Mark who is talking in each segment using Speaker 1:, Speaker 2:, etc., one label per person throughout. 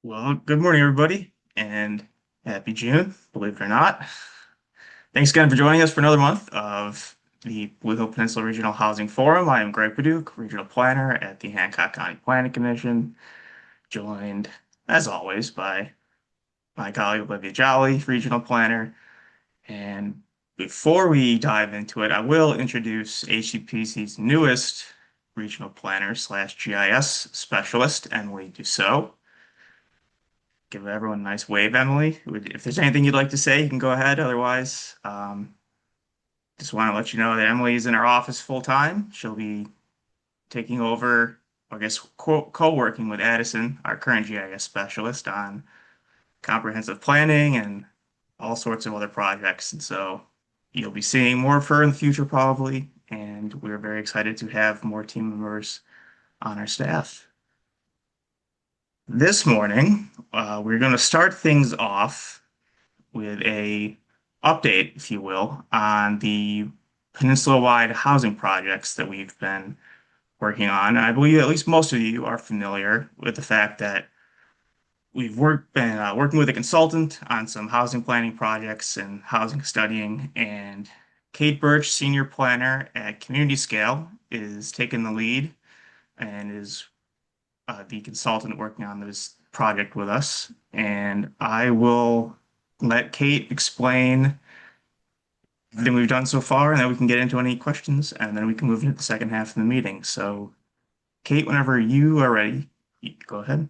Speaker 1: Well, good morning, everybody, and happy June, believe it or not. Thanks again for joining us for another month of the Blue Hill Peninsula Regional Housing Forum. I am Greg Paduke, Regional Planner at the Hancock County Planning Commission, joined, as always, by my colleague Olivia Jolly, Regional Planner. And before we dive into it, I will introduce HCPC's newest Regional Planner slash GIS Specialist, Emily Dussault. Give everyone a nice wave, Emily. If there's anything you'd like to say, you can go ahead. Otherwise, just want to let you know that Emily's in our office full time. She'll be taking over, I guess, co-working with Addison, our current GIS specialist, on comprehensive planning and all sorts of other projects. And so you'll be seeing more of her in the future, probably. And we're very excited to have more team members on our staff. This morning, we're going to start things off with a update, if you will, on the peninsula-wide housing projects that we've been working on. I believe at least most of you are familiar with the fact that been working with a consultant on some housing planning projects and housing studying, and Kate Burch, senior planner at CommunityScale, is taking the lead and is the consultant working on this project with us. And I will let Kate explain everything we've done so far, and then we can get into any questions, and then we can move into the second half of the meeting. So, Kate, whenever you are ready, you go ahead.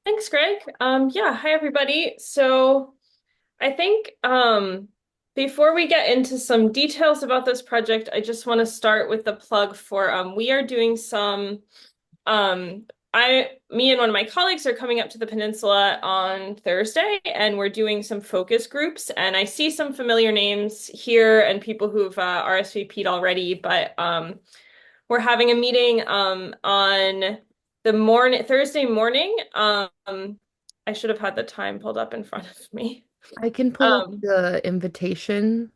Speaker 2: Thanks, Greg. Yeah, hi everybody. So I think before we get into some details about this project, I just want to start with the plug for we are doing some me and one of my colleagues are coming up to the peninsula on Thursday, and we're doing some focus groups. And I see some familiar names here and people who've RSVP'd already, but we're having a meeting on the Thursday morning. I should have had the time pulled up in front of me.
Speaker 3: I can pull up
Speaker 2: Um,
Speaker 3: the invitation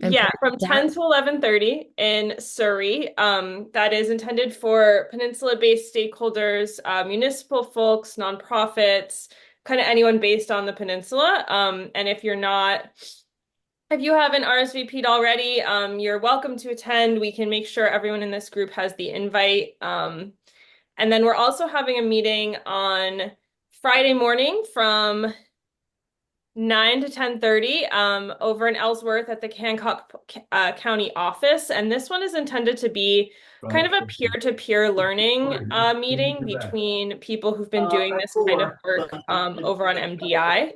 Speaker 3: and
Speaker 2: yeah,
Speaker 3: put
Speaker 2: from
Speaker 3: it in chat.
Speaker 2: 10 to 11:30 in Surrey. That is intended for peninsula-based stakeholders, municipal folks, nonprofits, kind of anyone based on the peninsula. And if you haven't RSVP'd already, you're welcome to attend. We can make sure everyone in this group has the invite. And then we're also having a meeting on Friday morning from 9 to 10:30 over in Ellsworth at the Hancock County office. And this one is intended to be kind of a peer-to-peer learning meeting between people who've been doing this kind of work over on MDI.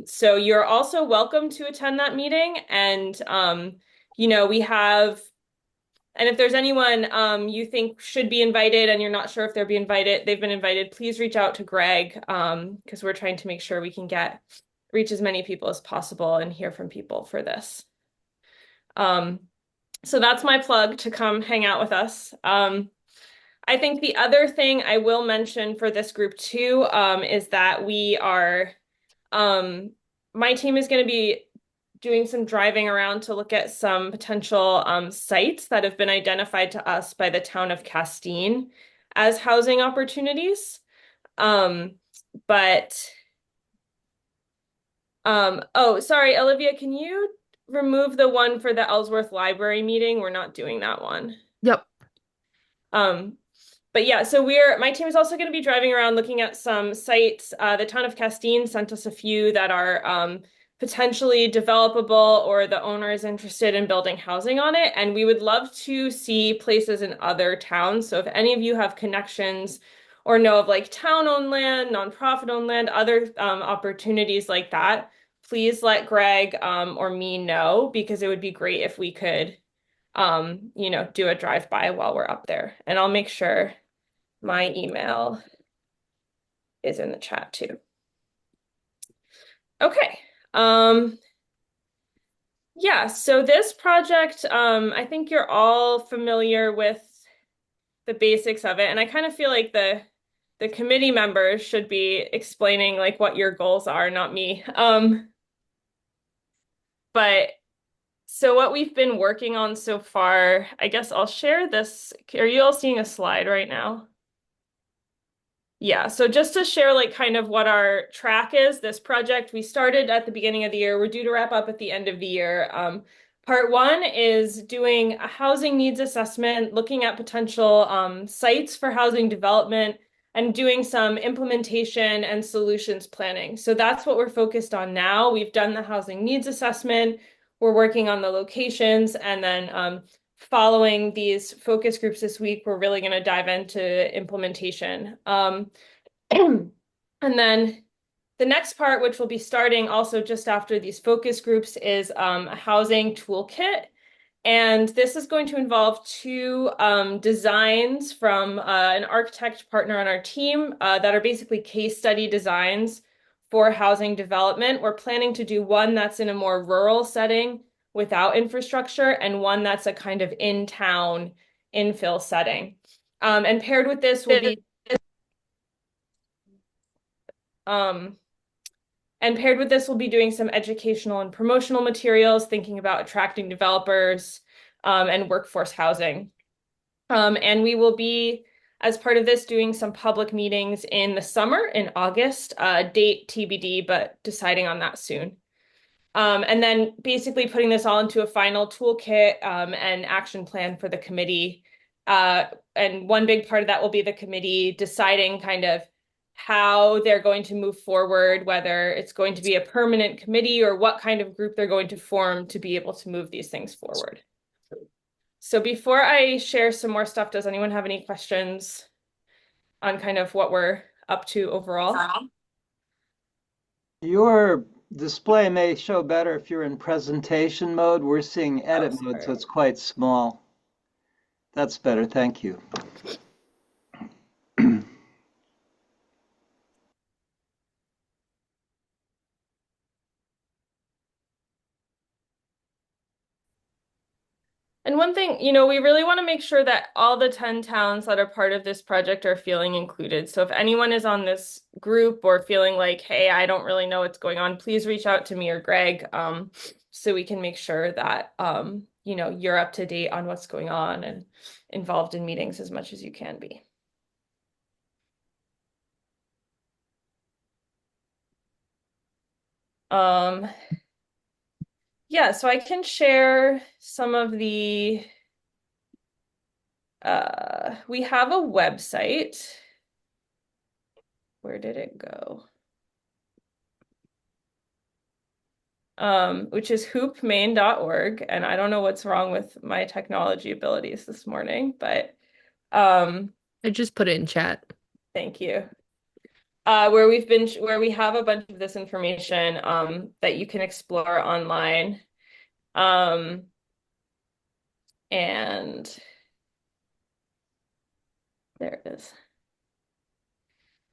Speaker 2: So you're also welcome to attend that meeting. And we have, and if there's anyone you think should be invited and you're not sure if they've been invited, please reach out to Greg because we're trying to make sure we can reach as many people as possible and hear from people for this. So that's my plug to come hang out with us. I think the other thing I will mention for this group too is that my team is going to be doing some driving around to look at some potential sites that have been identified to us by the town of Castine as housing opportunities. Um, but oh, sorry, Olivia, can you remove the one for the Ellsworth Library meeting? We're not doing that one.
Speaker 3: Yep.
Speaker 2: Um, but yeah, so my team is also going to be driving around looking at some sites. The town of Castine sent us a few that are potentially developable or the owner is interested in building housing on it. And we would love to see places in other towns. So if any of you have connections or know of like town-owned land, nonprofit-owned land, other opportunities like that, please let Greg or me know because it would be great if we could do a drive-by while we're up there. And I'll make sure my email is in the chat too. Okay. Yeah, so this project, I think you're all familiar with the basics of it. And I kind of feel like the committee members should be explaining like what your goals are, not me. But so what we've been working on so far, I guess I'll share this. Are you all seeing a slide right now? Yeah, so just to share like kind of what our track is, this project, we started at the beginning of the year. We're due to wrap up at the end of the year. Part one is doing a housing needs assessment, looking at potential sites for housing development, and doing some implementation and solutions planning. So that's what we're focused on now. We've done the housing needs assessment. We're working on the locations, and then following these focus groups this week, we're really going to dive into implementation. And then the next part, which will be starting also just after these focus groups, is a housing toolkit. And this is going to involve two designs from an architect partner on our team that are basically case study designs for housing development. We're planning to do one that's in a more rural setting without infrastructure and one that's a kind of in-town infill setting. And paired with this will be doing some educational and promotional materials, thinking about attracting developers and workforce housing. And we will be, as part of this, doing some public meetings in the summer in August, date TBD, but deciding on that soon. And then basically putting this all into a final toolkit and action plan for the committee. And one big part of that will be the committee deciding kind of how they're going to move forward, whether it's going to be a permanent committee or what kind of group they're going to form to be able to move these things forward. So before I share some more stuff, does anyone have any questions on kind of what we're up to overall?
Speaker 4: Your display may show better if you're in presentation mode. We're seeing edit mode, so it's quite small. That's better, thank you.
Speaker 2: And one thing, we really want to make sure that all the 10 towns that are part of this project are feeling included. So if anyone is on this group or feeling like, hey, I don't really know what's going on, please reach out to me or Greg so we can make sure that, you're up to date on what's going on and involved in meetings as much as you can be. Yeah, so I can share some of the, we have a website. Where did it go? Which is hoopmaine.org. And I don't know what's wrong with my technology abilities this morning, but
Speaker 3: I just put it in chat.
Speaker 2: thank you. Where we have a bunch of this information that you can explore online. And there it is.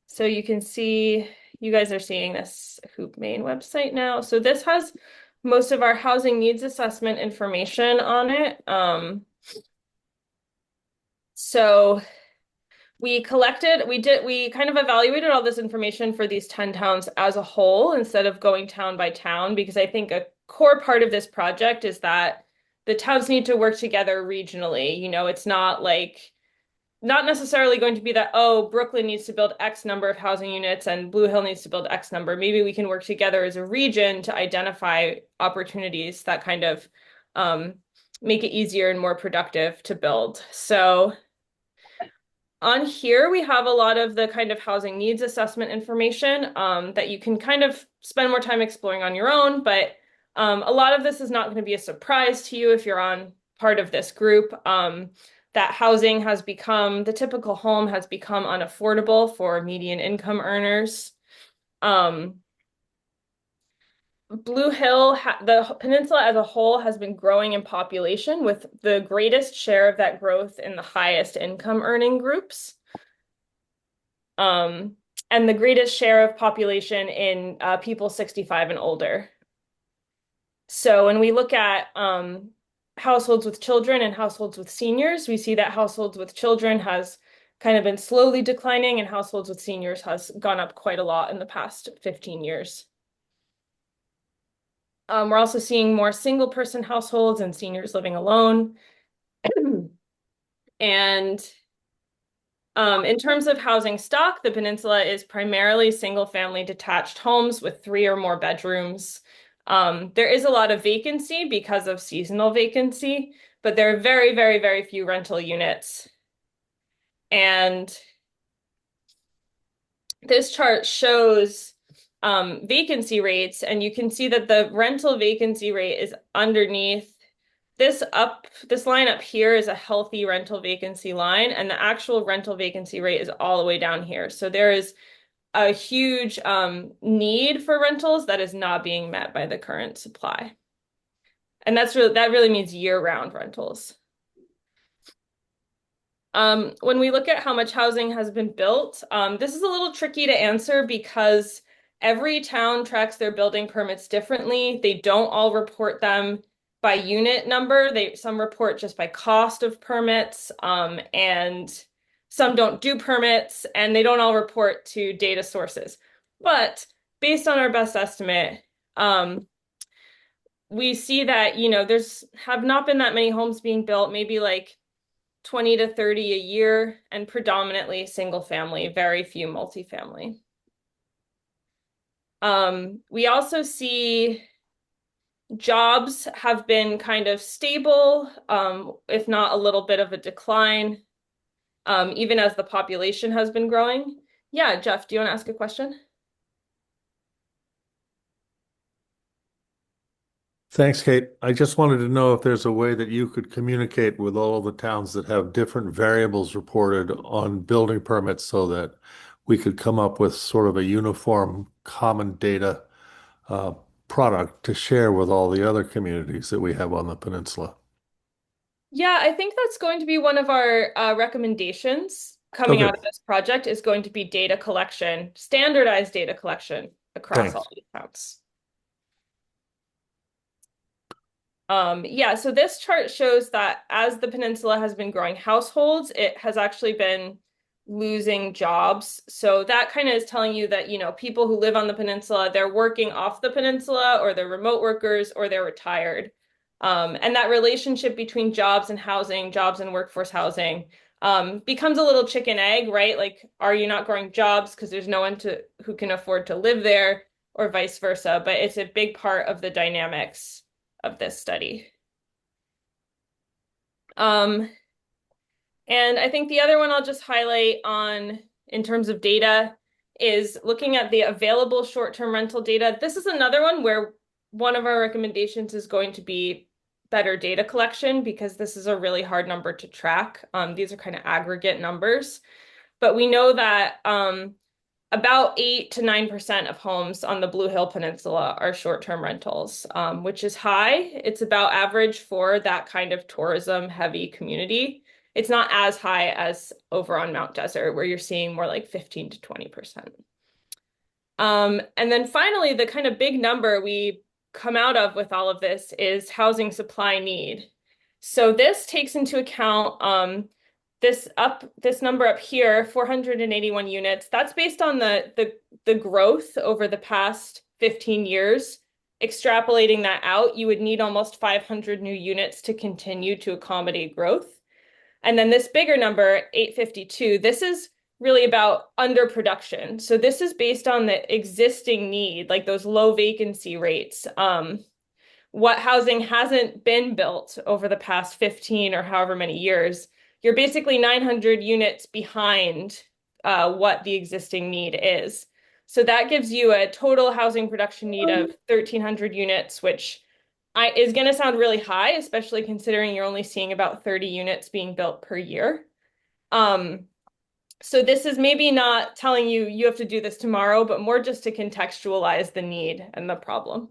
Speaker 2: So you can see, you guys are seeing this Hoop Maine website now. So this has most of our housing needs assessment information on it. So we kind of evaluated all this information for these 10 towns as a whole instead of going town by town, because I think a core part of this project is that the towns need to work together regionally. It's not necessarily going to be that, oh, Brooklyn needs to build X number of housing units and Blue Hill needs to build X number. Maybe we can work together as a region to identify opportunities that kind of make it easier and more productive to build. So on here, we have a lot of the kind of housing needs assessment information that you can kind of spend more time exploring on your own, but a lot of this is not going to be a surprise to you if you're on part of this group. That housing has become, the typical home has become unaffordable for median income earners. Blue Hill, the peninsula as a whole has been growing in population with the greatest share of that growth in the highest income earning groups. And the greatest share of population in people 65 and older. So when we look at households with children and households with seniors, we see that households with children has kind of been slowly declining and households with seniors has gone up quite a lot in the past 15 years. We're also seeing more single person households and seniors living alone. And In terms of housing stock, the peninsula is primarily single-family detached homes with 3 or more bedrooms. There is a lot of vacancy because of seasonal vacancy, but there are very, very, very few rental units. And this chart shows vacancy rates, and you can see that the rental vacancy rate is underneath this line up here is a healthy rental vacancy line, and the actual rental vacancy rate is all the way down here. So there is a huge need for rentals that is not being met by the current supply. And that really means year-round rentals. When we look at how much housing has been built, this is a little tricky to answer because every town tracks their building permits differently. They don't all report them by unit number. Some report just by cost of permits, and some don't do permits, and they don't all report to data sources. But based on our best estimate, we see that, there's have not been that many homes being built, maybe like 20 to 30 a year, and predominantly single family, very few multifamily. We also see jobs have been kind of stable, if not a little bit of a decline, even as the population has been growing. Yeah, Jeff, do you want to ask a question?
Speaker 5: Thanks, Kate. I just wanted to know if there's a way that you could communicate with all of the towns that have different variables reported on building permits so that we could come up with sort of a uniform common data product to share with all the other communities that we have on the peninsula.
Speaker 2: Yeah, I think that's going to be one of our recommendations coming out of this project is going to be data collection, standardized data collection across all the towns. Yeah, so this chart shows that as the peninsula has been growing households, it has actually been losing jobs. So that kind of is telling you that, people who live on the peninsula, they're working off the peninsula, or they're remote workers, or they're retired. And that relationship between jobs and housing, jobs and workforce housing, becomes a little chicken egg, right? Like, are you not growing jobs because there's no one who can afford to live there, or vice versa? But it's a big part of the dynamics of this study. And I think the other one I'll just highlight in terms of data is looking at the available short-term rental data. This is another one where one of our recommendations is going to be better data collection, because this is a really hard number to track. These are kind of aggregate numbers, but we know that about 8 to 9% of homes on the Blue Hill Peninsula are short-term rentals, which is high. It's about average for that kind of tourism-heavy community. It's not as high as over on Mount Desert, where you're seeing more like 15 to 20%. And then finally, the kind of big number we come out of with all of this is housing supply need. So this takes into account this number up here, 481 units. That's based on the growth over the past 15 years. Extrapolating that out, you would need almost 500 new units to continue to accommodate growth. And then this bigger number, 852, this is really about underproduction. So this is based on the existing need, like those low vacancy rates. What housing hasn't been built over the past 15 or however many years. You're basically 900 units behind what the existing need is. So that gives you a total housing production need of 1,300 units, which is going to sound really high, especially considering you're only seeing about 30 units being built per year. So this is maybe not telling you have to do this tomorrow, but more just to contextualize the need and the problem.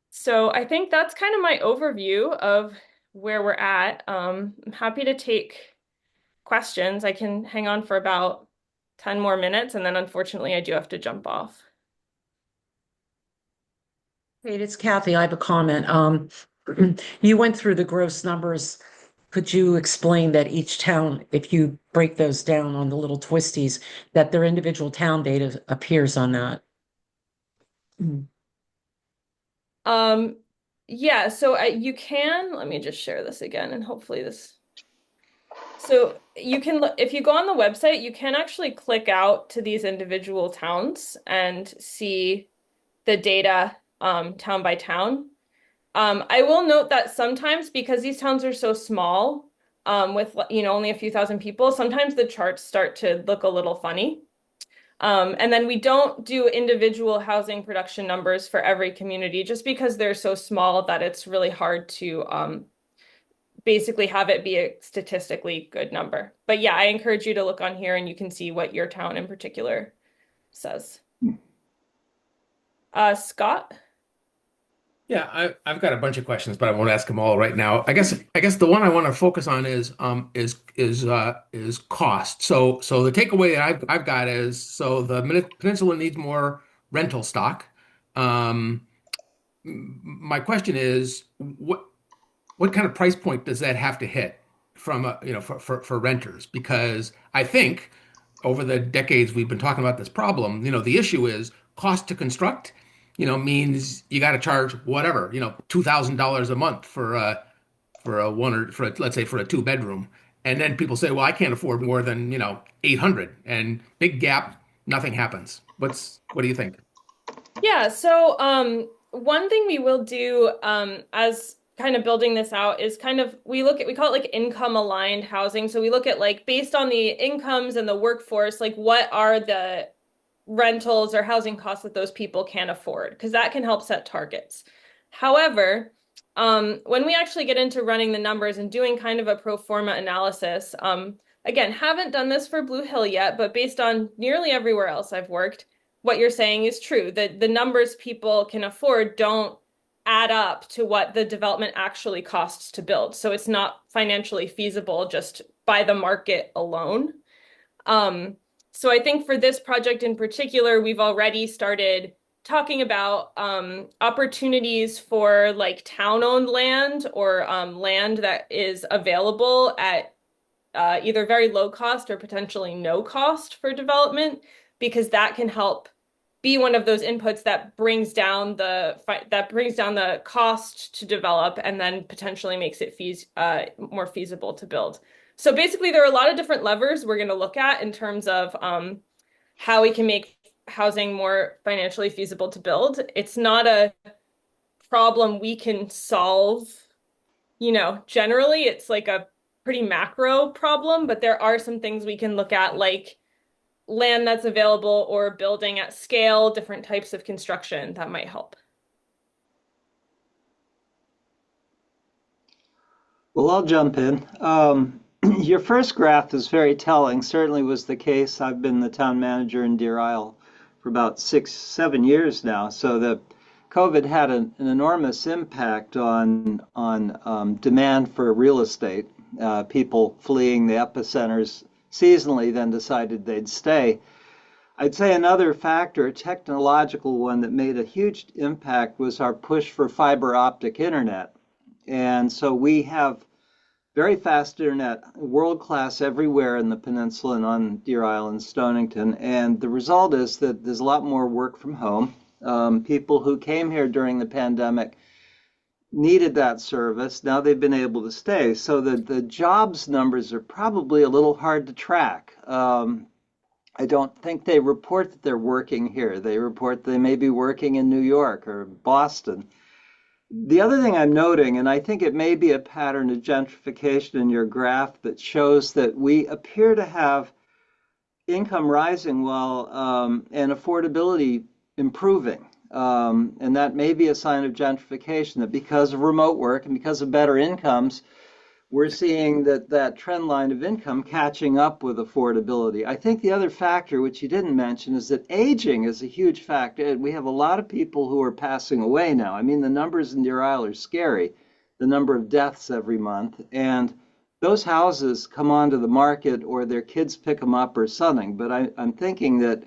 Speaker 2: So I think that's kind of my overview of where we're at. I'm happy to take questions. I can hang on for about 10 more minutes, and then unfortunately I do have to jump off.
Speaker 6: Hey, it's Kathy. I have a comment. You went through the gross numbers. Could you explain that each town, if you break those down on the little twisties, that their individual town data appears on that?
Speaker 2: Yeah, so you can, let me just share this again and hopefully this. So you can, if you go on the website, you can actually click out to these individual towns and see the data town by town. I will note that sometimes because these towns are so small, with only a few thousand people, sometimes the charts start to look a little funny. And then we don't do individual housing production numbers for every community just because they're so small that it's really hard to basically have it be a statistically good number. But yeah, I encourage you to look on here and you can see what your town in particular says. Scott?
Speaker 7: Yeah, I've got a bunch of questions, but I won't ask them all right now. I guess the one I want to focus on is cost. So the takeaway that I've got is so the peninsula needs more rental stock. My question is what kind of price point does that have to hit from for renters? Because I think over the decades we've been talking about this problem, the issue is cost to construct, means you got to charge whatever, $2,000 a month for a one or for a, let's say for a two bedroom. And then people say, well, I can't afford more than, 800, and big gap, nothing happens. What do you think?
Speaker 2: Yeah, so one thing we will do as kind of building this out is we call it like income aligned housing. So we look at like based on the incomes and the workforce, like what are the rentals or housing costs that those people can afford, because that can help set targets. However, when we actually get into running the numbers and doing kind of a pro forma analysis, again, haven't done this for Blue Hill yet, but based on nearly everywhere else I've worked, what you're saying is true. The numbers people can afford don't add up to what the development actually costs to build. So it's not financially feasible just by the market alone. So I think for this project in particular, we've already started talking about opportunities for like town-owned land or land that is available at either very low cost or potentially no cost for development, because that can help be one of those inputs that brings down the cost to develop and then potentially makes it more feasible to build. So basically, there are a lot of different levers we're going to look at in terms of how we can make housing more financially feasible to build. It's not a problem we can solve, generally. It's like a pretty macro problem, but there are some things we can look at, like land that's available or building at scale, different types of construction that might help.
Speaker 4: Well, I'll jump in. Your first graph is very telling. Certainly was the case. I've been the town manager in Deer Isle for about 6-7 years now. So the COVID had an enormous impact on demand for real estate. People fleeing the epicenters seasonally, then decided they'd stay. I'd say another factor, a technological one that made a huge impact, was our push for fiber optic internet. And so we have very fast internet, world-class everywhere in the peninsula and on Deer Island, Stonington. And the result is that there's a lot more work from home. People who came here during the pandemic needed that service. Now they've been able to stay. So the jobs numbers are probably a little hard to track. I don't think they report that they're working here. They report they may be working in New York or Boston. The other thing I'm noting, and I think it may be a pattern of gentrification in your graph that shows that we appear to have income rising while and affordability improving. And that may be a sign of gentrification, that because of remote work and because of better incomes, we're seeing that trend line of income catching up with affordability. I think the other factor, which you didn't mention, is that aging is a huge factor. We have a lot of people who are passing away now. I mean, the numbers in Deer Isle are scary, the number of deaths every month. And those houses come onto the market or their kids pick them up or something. But I'm thinking that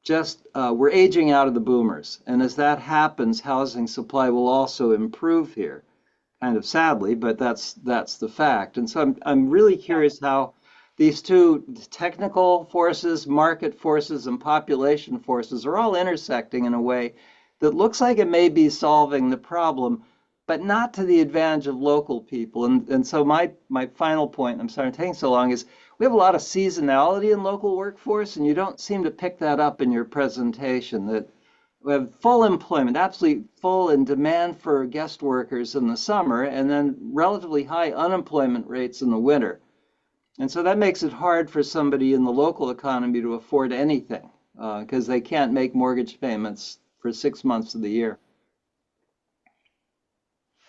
Speaker 4: just we're aging out of the boomers. And as that happens, housing supply will also improve here. Kind of sadly, but that's the fact. And so I'm really curious how these two technical forces, market forces, and population forces are all intersecting in a way that looks like it may be solving the problem, but not to the advantage of local people. And so my final point, and I'm sorry I'm taking so long, is we have a lot of seasonality in local workforce, and you don't seem to pick that up in your presentation, that we have full employment, absolutely full in demand for guest workers in the summer, and then relatively high unemployment rates in the winter. And so that makes it hard for somebody in the local economy to afford anything because they can't make mortgage payments for 6 months of the year.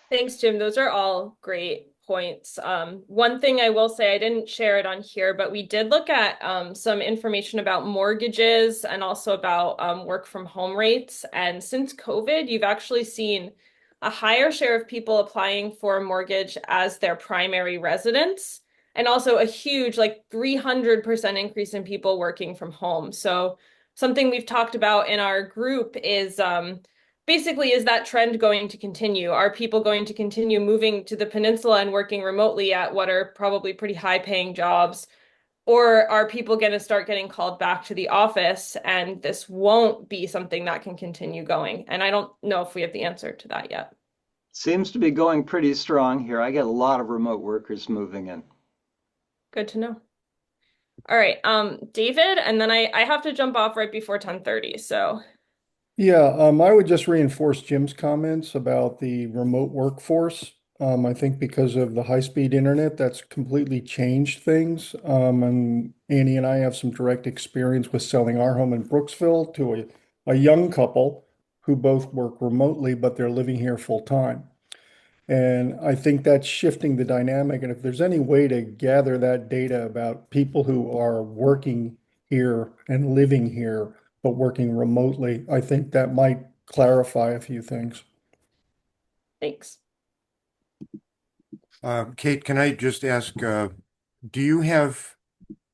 Speaker 2: Thanks, Jim. Those are all great points. One thing I will say, I didn't share it on here, but we did look at some information about mortgages and also about work from home rates. And since COVID, you've actually seen a higher share of people applying for a mortgage as their primary residence, and also a huge, like 300% increase in people working from home. So something we've talked about in our group is basically, is that trend going to continue? Are people going to continue moving to the peninsula and working remotely at what are probably pretty high paying jobs? Or are people going to start getting called back to the office and this won't be something that can continue going? And I don't know if we have the answer to that yet.
Speaker 4: Seems to be going pretty strong here. I get a lot of remote workers moving in.
Speaker 2: Good to know. All right, David, and then I have to jump off right before 10:30, so.
Speaker 8: Yeah, I would just reinforce Jim's comments about the remote workforce. I think because of the high-speed internet, that's completely changed things. And Annie and I have some direct experience with selling our home in Brooksville to a young couple who both work remotely, but they're living here full time. And I think that's shifting the dynamic. And if there's any way to gather that data about people who are working here and living here, but working remotely, I think that might clarify a few things.
Speaker 2: Thanks.
Speaker 9: Kate, can I just ask, do you have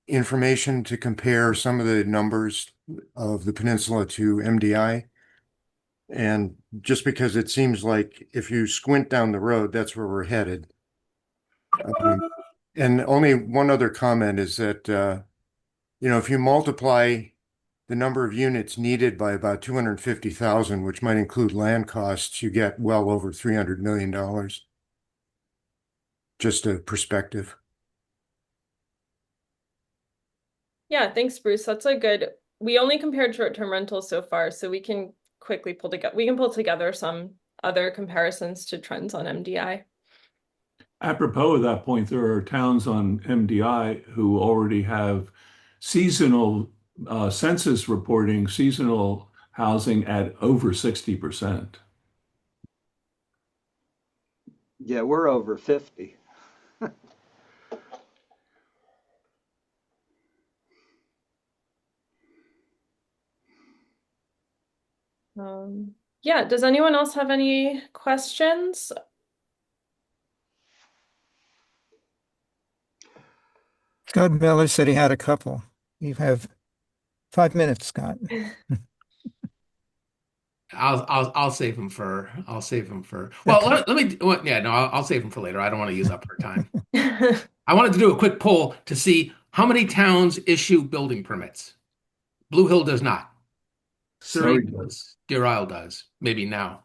Speaker 9: information to compare some of the numbers of the peninsula to MDI? And just because it seems like if you squint down the road, that's where we're headed. And only one other comment is that, if you multiply the number of units needed by about 250,000, which might include land costs, you get well over $300 million. Just a perspective.
Speaker 2: Yeah, thanks, Bruce. That's a good. We only compared short-term rentals so far, so we can quickly pull together some other comparisons to trends on MDI.
Speaker 10: Apropos of that point, there are towns on MDI who already have seasonal census reporting, seasonal housing at over 60%.
Speaker 4: Yeah, we're over 50.
Speaker 2: Yeah, does anyone else have any questions?
Speaker 11: Scott Miller said he had a couple. You have 5 minutes, Scott.
Speaker 7: I'll save them for I'll save them for well
Speaker 11: Okay.
Speaker 7: let me yeah no I'll save them for later. I don't want to use up our time. I wanted to do a quick poll to see how many towns issue building permits. Blue Hill does not. Surrey does. Deer Isle does. Maybe now.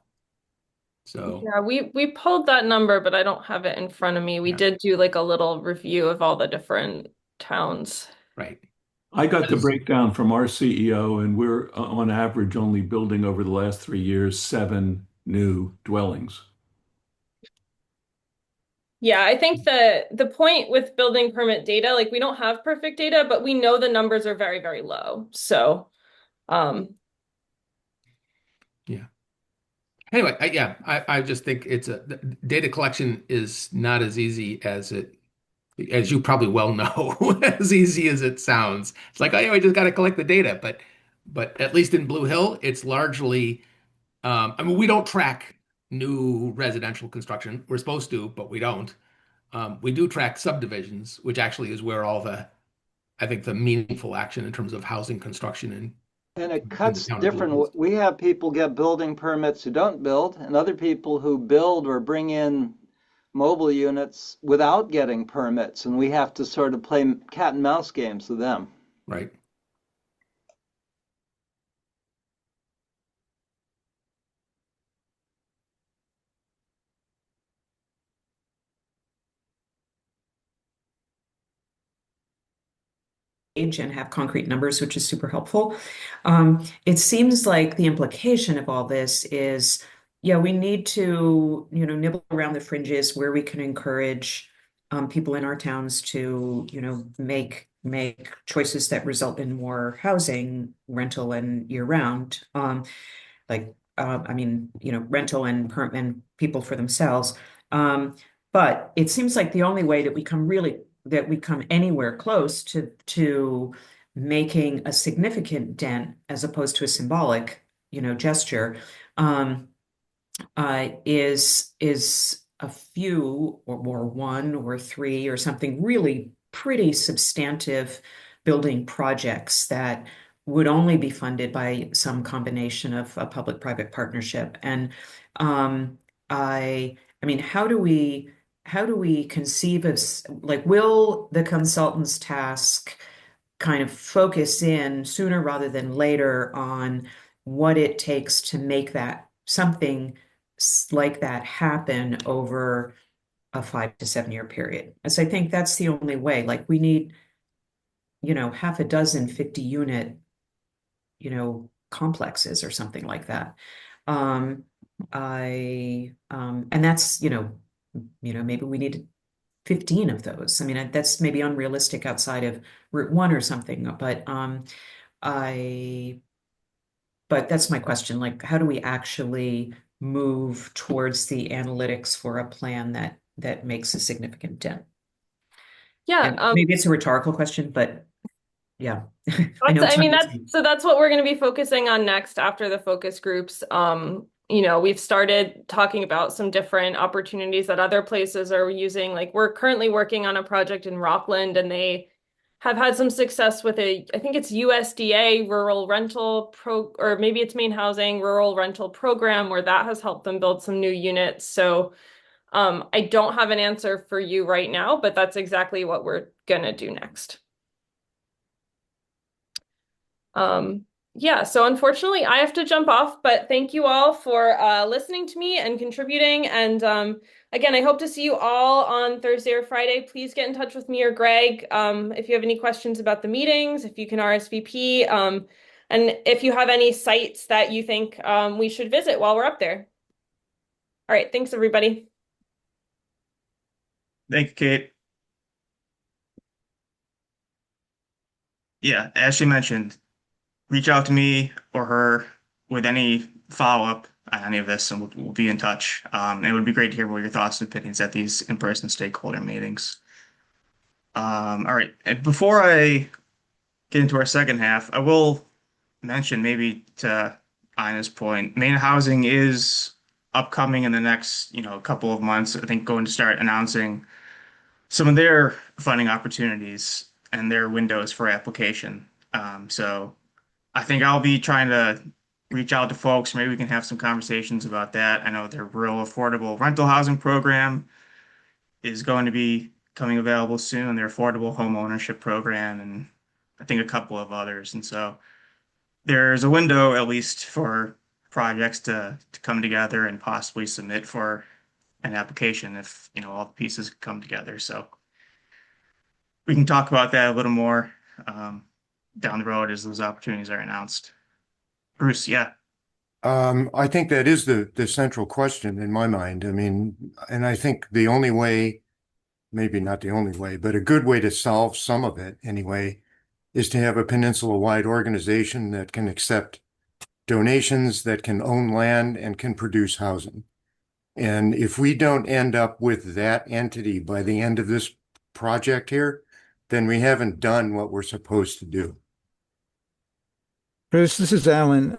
Speaker 7: So
Speaker 2: Yeah, we pulled that number, but I don't have it in front of me. We did do like a little review of all the different towns.
Speaker 7: right.
Speaker 10: I got the breakdown from our CEO, and we're on average only building over the last 3 years 7 new dwellings.
Speaker 2: Yeah, I think the point with building permit data, like we don't have perfect data, but we know the numbers are very, very low. So,
Speaker 7: yeah. Anyway, I just think data collection is not as easy as you probably well know, as easy as it sounds. It's like, oh yeah, we just got to collect the data, but at least in Blue Hill, it's largely. I mean, we don't track new residential construction. We're supposed to, but we don't. We do track subdivisions, which actually is where I think the meaningful action in terms of housing construction
Speaker 4: And it
Speaker 7: in the
Speaker 4: cuts
Speaker 7: town of Blue Hill.
Speaker 4: different. We have people get building permits who don't build, and other people who build or bring in mobile units without getting permits, and we have to sort of play cat and mouse games with them.
Speaker 7: Right.
Speaker 6: and have concrete numbers, which is super helpful. It seems like the implication of all this is, yeah, we need to, nibble around the fringes where we can encourage people in our towns to, make choices that result in more housing, rental and year round. Rental and people for themselves. But it seems like the only way that we come anywhere close to making a significant dent as opposed to a symbolic, gesture, is a few or one or three or something really pretty substantive building projects that would only be funded by some combination of a public-private partnership. And how do we conceive of, like, will the consultant's task kind of focus in sooner rather than later on what it takes to make that something like that happen over a 5 to 7 year period? As I think that's the only way. Like, we need, half a dozen 50 unit, complexes or something like that. And that's, maybe we need 15 of those. I mean, that's maybe unrealistic outside of Route 1 or something, but that's my question. Like, how do we actually move towards the analytics for a plan that makes a significant dent?
Speaker 2: Yeah,
Speaker 6: And maybe it's a rhetorical question, but yeah. I know
Speaker 2: that's what we're going to be focusing on next after the focus groups. We've started talking about some different opportunities that other places are using. Like, we're currently working on a project in Rockland, and they have had some success with I think it's USDA rural rental or maybe it's Maine Housing rural rental program, where that has helped them build some new units. So I don't have an answer for you right now, but that's exactly what we're gonna do next. Yeah, so unfortunately I have to jump off, but thank you all for listening to me and contributing. And again, I hope to see you all on Thursday or Friday. Please get in touch with me or Greg if you have any questions about the meetings, if you can RSVP, and if you have any sites that you think we should visit while we're up there. All right, thanks everybody.
Speaker 1: Thank you, Kate. Yeah, as she mentioned, reach out to me or her with any follow-up on any of this, and we'll be in touch. It would be great to hear what your thoughts and opinions at these in-person stakeholder meetings. All right, and before I get into our second half, I will mention, maybe to Ina's point, Maine Housing is upcoming in the next, couple of months. I think going to start announcing some of their funding opportunities and their windows for application. So I think I'll be trying to reach out to folks. Maybe we can have some conversations about that. I know their real affordable rental housing program is going to be coming available soon, their affordable home ownership program, and I think a couple of others. And so there's a window, at least, for projects to come together and possibly submit for an application if, all the pieces come together. So we can talk about that a little more down the road as those opportunities are announced. Bruce, yeah.
Speaker 9: I think that is the central question in my mind. I mean, and I think the only way, maybe not the only way, but a good way to solve some of it anyway, is to have a peninsula-wide organization that can accept donations, that can own land and can produce housing. And if we don't end up with that entity by the end of this project here, then we haven't done what we're supposed to do.
Speaker 11: Bruce, this is Alan.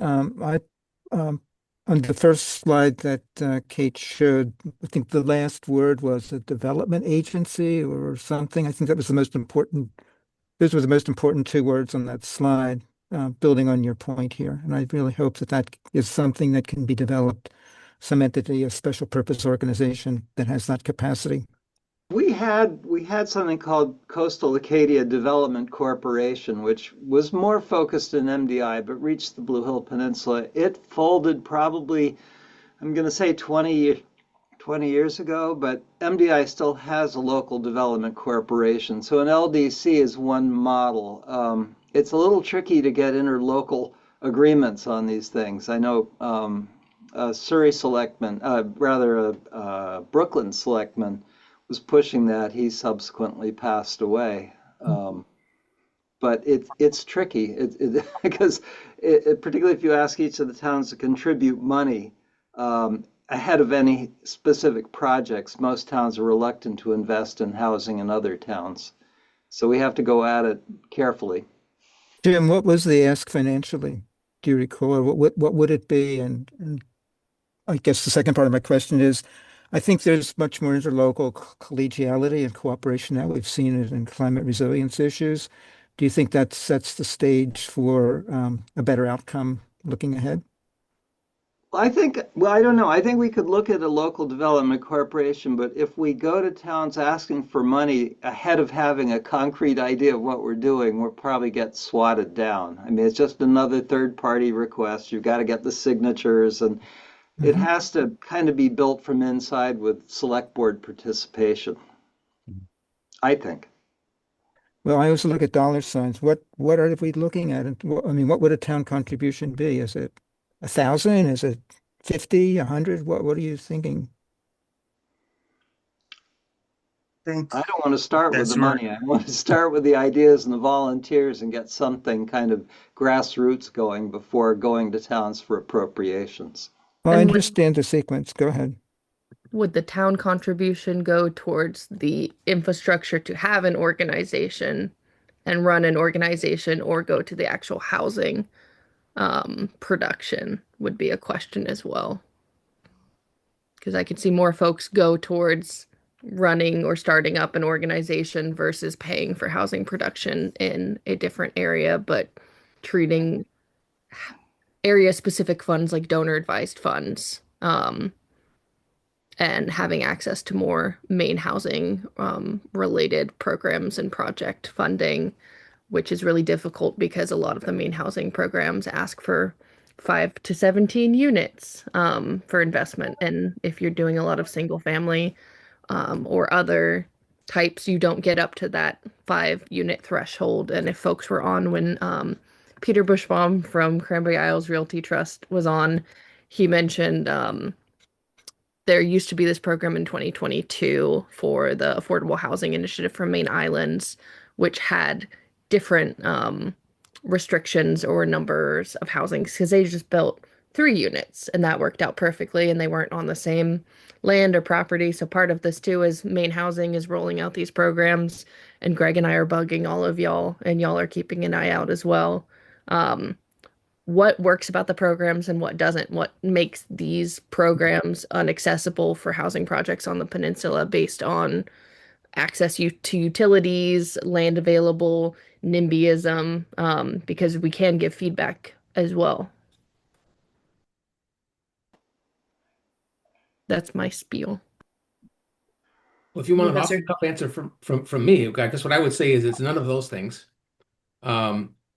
Speaker 11: On the first slide that Kate showed, I think the last word was a development agency or something. I think that was the most important. Those were the most important two words on that slide, building on your point here. And I really hope that is something that can be developed, some entity, a special purpose organization that has that capacity.
Speaker 4: We had something called Coastal Acadia Development Corporation, which was more focused in MDI, but reached the Blue Hill Peninsula. It folded probably, I'm going to say 20 20 years ago, but MDI still has a local development corporation. So an LDC is one model. It's a little tricky to get interlocal agreements on these things. I know Surrey selectman, Brooklyn selectman was pushing that. He subsequently passed away. But it's tricky because particularly if you ask each of the towns to contribute money ahead of any specific projects, most towns are reluctant to invest in housing in other towns. So we have to go at it carefully.
Speaker 11: Jim, what was the ask financially? Do you recall? Or what would it be? And I guess the second part of my question is, I think there's much more interlocal collegiality and cooperation now. We've seen it in climate resilience issues. Do you think that sets the stage for a better outcome looking ahead?
Speaker 4: I don't know. I think we could look at a local development corporation, but if we go to towns asking for money ahead of having a concrete idea of what we're doing, we'll probably get swatted down. I mean, it's just another third-party request. You've got to get the signatures, and it has to kind of be built from inside with select board participation, I think.
Speaker 11: Well, I also look at dollar signs. What are we looking at? I mean, what would a town contribution be? Is it 1,000? Is it 50, 100? What are you thinking?
Speaker 4: I don't want to start with the money. I want to start with the ideas and the volunteers and get something kind of grassroots going before going to towns for appropriations.
Speaker 11: Well, I understand the sequence. Go ahead.
Speaker 3: Would the town contribution go towards the infrastructure to have an organization and run an organization, or go to the actual housing production would be a question as well. Because I could see more folks go towards running or starting up an organization versus paying for housing production in a different area, but treating area-specific funds like donor-advised funds and having access to more Maine housing related programs and project funding, which is really difficult because a lot of the Maine housing programs ask for 5 to 17 units for investment. And if you're doing a lot of single family or other types, you don't get up to that 5-unit threshold. And if folks were on when Peter Bushbaum from Cranberry Isles Realty Trust was on, he mentioned there used to be this program in 2022 for the Affordable Housing Initiative from Maine Islands, which had different restrictions or numbers of housing because they just built 3 units and that worked out perfectly and they weren't on the same land or property. So part of this too is Maine Housing is rolling out these programs, and Greg and I are bugging all of y'all, and y'all are keeping an eye out as well. What works about the programs and what doesn't? What makes these programs inaccessible for housing projects on the peninsula based on access to utilities, land available, NIMBYism, because we can give feedback as well. That's my spiel.
Speaker 7: Well, if you want an off-the-cuff answer from me, I guess what I would say is it's none of those things.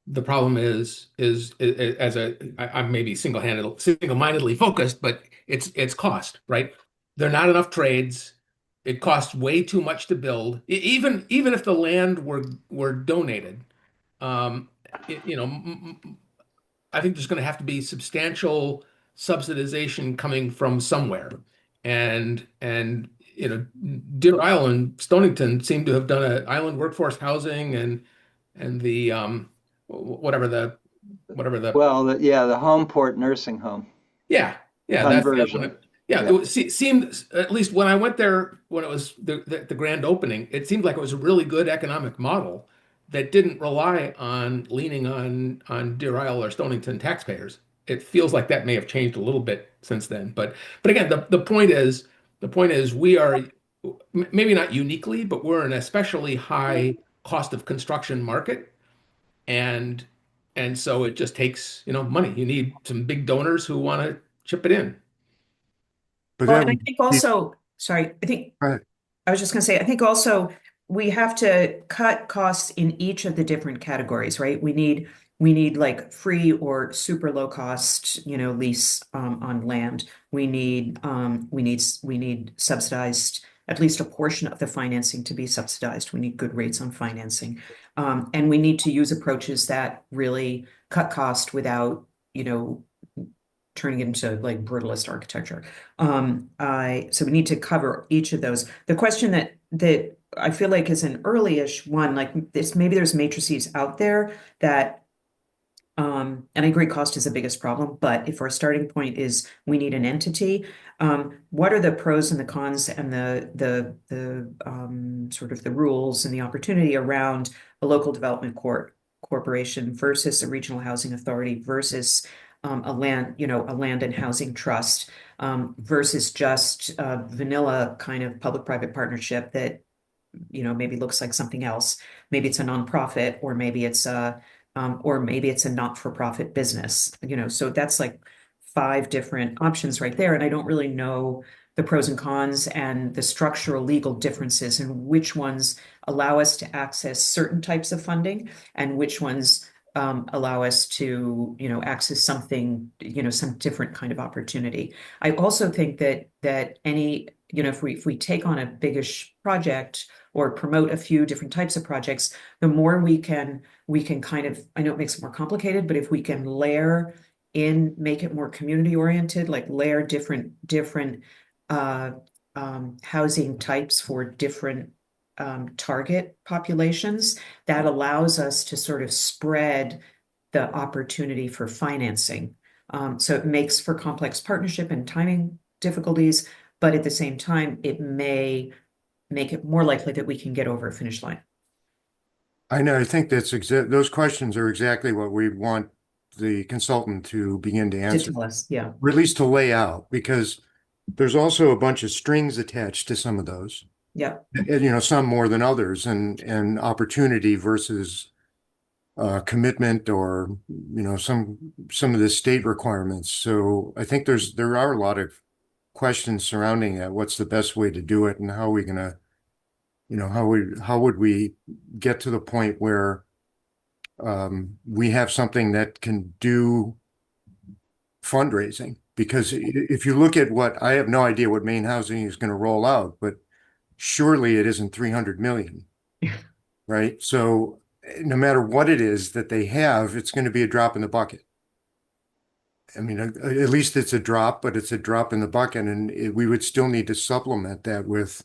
Speaker 7: The problem is I'm maybe single-mindedly focused, but it's cost, right? There are not enough trades. It costs way too much to build. Even if the land were donated, I think there's going to have to be substantial subsidization coming from somewhere. And Deer Isle and Stonington seem to have done an island workforce housing and the the
Speaker 4: Homeport nursing home.
Speaker 7: Yeah,
Speaker 4: Conversion.
Speaker 7: It seemed, at least when I went there when it was the grand opening, it seemed like it was a really good economic model that didn't rely on leaning on Deer Isle or Stonington taxpayers. It feels like that may have changed a little bit since then. But again, the point is we are maybe not uniquely, but we're an especially high cost of construction market. And so it just takes, money. You need some big donors who want to chip it in.
Speaker 9: But
Speaker 12: Well, and I think also, sorry, I was just going to say, I think also we have to cut costs in each of the different categories, right? We need we need like free or super low cost, lease on land. We need subsidized, at least a portion of the financing to be subsidized. We need good rates on financing. And we need to use approaches that really cut cost without, turning it into like brutalist architecture. So we need to cover each of those. The question that I feel like is an early-ish one, like this, maybe there's matrices out there that and I agree cost is the biggest problem, but if our starting point is we need an entity, what are the pros and the cons and the sort of the rules and the opportunity around a local development corporation versus a regional housing authority versus a land and housing trust versus just a vanilla kind of public-private partnership that maybe looks like something else. Maybe it's a nonprofit, or maybe it's a not-for-profit business, so that's like 5 different options right there. And I don't really know the pros and cons and the structural legal differences and which ones allow us to access certain types of funding and which ones allow us to, access something, some different kind of opportunity. I also think that any, if we take on a biggish project or promote a few different types of projects, the more we can kind of, I know it makes it more complicated, but if we can layer in, make it more community oriented, like layer different housing types for different target populations, that allows us to sort of spread the opportunity for financing. So it makes for complex partnership and timing difficulties, but at the same time, it may make it more likely that we can get over a finish line.
Speaker 9: I know, I think those questions are exactly what we want the consultant to begin to answer.
Speaker 12: To tell us, yeah.
Speaker 9: Or at least to lay out, because there's also a bunch of strings attached to some of those.
Speaker 12: Yeah.
Speaker 9: Some more than others, and opportunity versus commitment, or some of the state requirements. So I think there are a lot of questions surrounding that. What's the best way to do it, and how are we gonna, how would we get to the point where we have something that can do fundraising? Because if you look at I have no idea what Maine Housing is going to roll out, but surely it isn't 300 million, right? So no matter what it is that they have, it's going to be a drop in the bucket. I mean, at least it's a drop, but it's a drop in the bucket, and we would still need to supplement that with